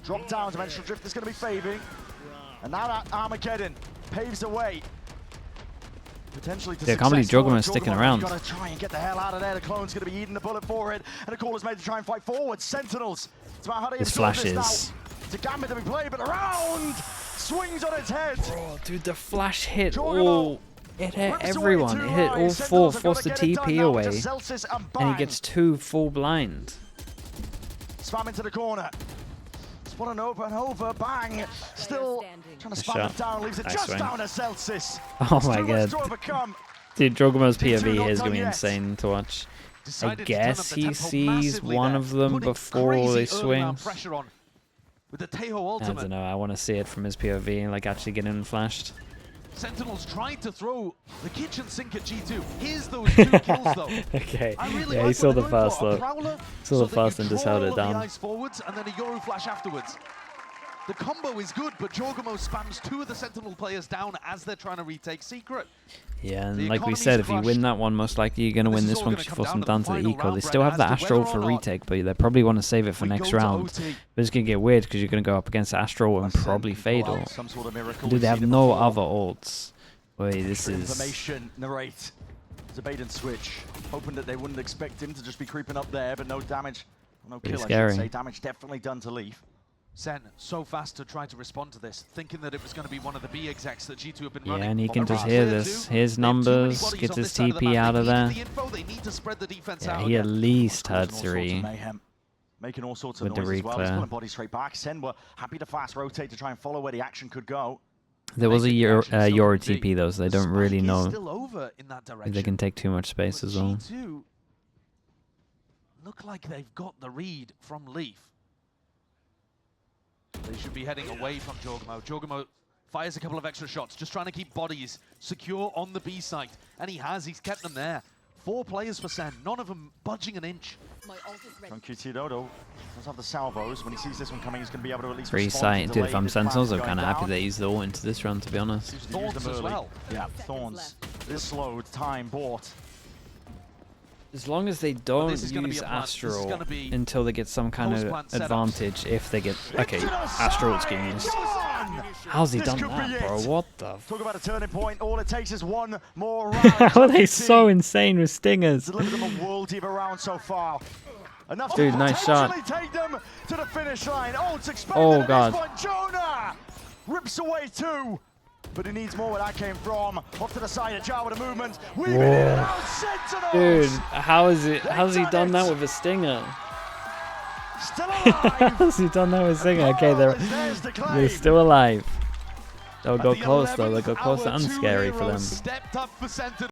drop down. Dimensional drift is going to be fading. And now that Armageddon paves the way. Potentially to Yeah, I can't believe success for Jorgmo's sticking Jorgmo. around. Gotta try and get the hell out of there. The clone's going to be eating the bullet for it. And the call is made to try and fight forward. Sentinels. It's about how they His absorb this flashes. now. It's a gambit to be played, but around swings on its head. Oh, dude, the flash hit. Jorgmo Oh, it hit rips away everyone. two It hit all lines. 4, Sentinels have forced the gotta get it done TP now with away, just Celsius and and he Bang. gets 2 full blind. Spam into the corner. Spot over and over. Bang. Still trying to Nice spam shot. it down. Leaves it Nice just swing. down to Celsius. Oh It's my too much god. to overcome. Dude, Jorgmo's G2 POV not here is done going to be yet. insane to watch. I Decided to turn up guess the he tempo sees massively one there, of them putting before crazy they early swing. round pressure on with the Tejo I ultimate. don't know, I want to see it from his POV, like actually getting flashed. Sentinels tried to throw the kitchen sink at G2. Here's those 2 kills though. Okay, I really yeah, like he saw what the they're going first for. A though. prowler, Saw so the that first you and just draw held all it of the down. eyes forwards and then a Yoru flash afterwards. The combo is good, but Jorgmo spams 2 of the Sentinel players down as they're trying to retake Secret. Yeah, and The like we economy's said, if you crushed. win that one, most likely you're going to This win is this all one gonna because you come force down them to the down to the final eco. They round, still Brett, have the as to Astral whether for or not retake, but they probably want to save it for we next go to round. OT. But it's going to get weird because you're going to go up against Astral and Let's probably send people Fatal. out, some sort of miracle. Dude, We've they have seen it no before. other ults. Wait, this is... Information, narrate. It's a bait and switch. Hoping that they wouldn't expect him to just be creeping up there, but no damage. No Pretty kill, I scary. should say. Damage definitely done to Leaf. Sen so fast to try to respond to this, thinking that it was going to be one of the B execs that G2 have been Yeah, running. and he can But just rather hear than this. do, His they have too many numbers, bodies gets on his this side of the TP map. out They of needed there. the info, they need to spread the defense Yeah, out he at again. least Causing had all sorts of 3. mayhem. Making all sorts of With the noise as well. He's reclear. pulling bodies straight back. Sen were happy to fast rotate to try and follow where the action could go. There was a Making the Euro action still Euro can be. TP though, so they The don't really spike is know still over in that if direction. they can take too much space But as well. G2 look like they've got the read from Leaf. They should be heading away from Jorgmo. Jorgmo fires a couple of extra shots, just trying to keep bodies secure on the B site. And he has, he's kept them there. 4 players for Sen, none of them budging an inch. My ult is ready. From QT Dodo does have the salvos. When he sees this one coming, he's going to be able to at least Free respond sight, to dude. If delay I'm this plan Sentinels, I'm going kind of happy down. they used the ult into this round, to be honest. Used to use Thorns them as early. well. Yeah, 30 seconds Thorns. left. This slowed, time bought. As long as they don't this is gonna be use a plant. This is Astral gonna be until they get some kind of post-plant setups. advantage, if they get... Okay, Astral's getting used. Done! How's he This done could that, be bro? it. What the f... Talk about a turning point. All it takes is one more round. How are they GT so insane with stingers? delivered them a world diva round so far. Enough Dude, to nice shot. potentially take them to the finish line. Oh, it's expanded Oh, at God. this point. Jonah rips away 2. But he needs more where that came from. Off to the side of Jar with a movement. Weaving in and out. Sentinels. Dude, how's he done that with a stinger? Still alive. How's he done that with a stinger? Okay, Goal is theirs to they're claim. still alive. They'll go At the close though. They'll 11th go close hour, and 2 scary for them. heroes stepped up for Sentinels.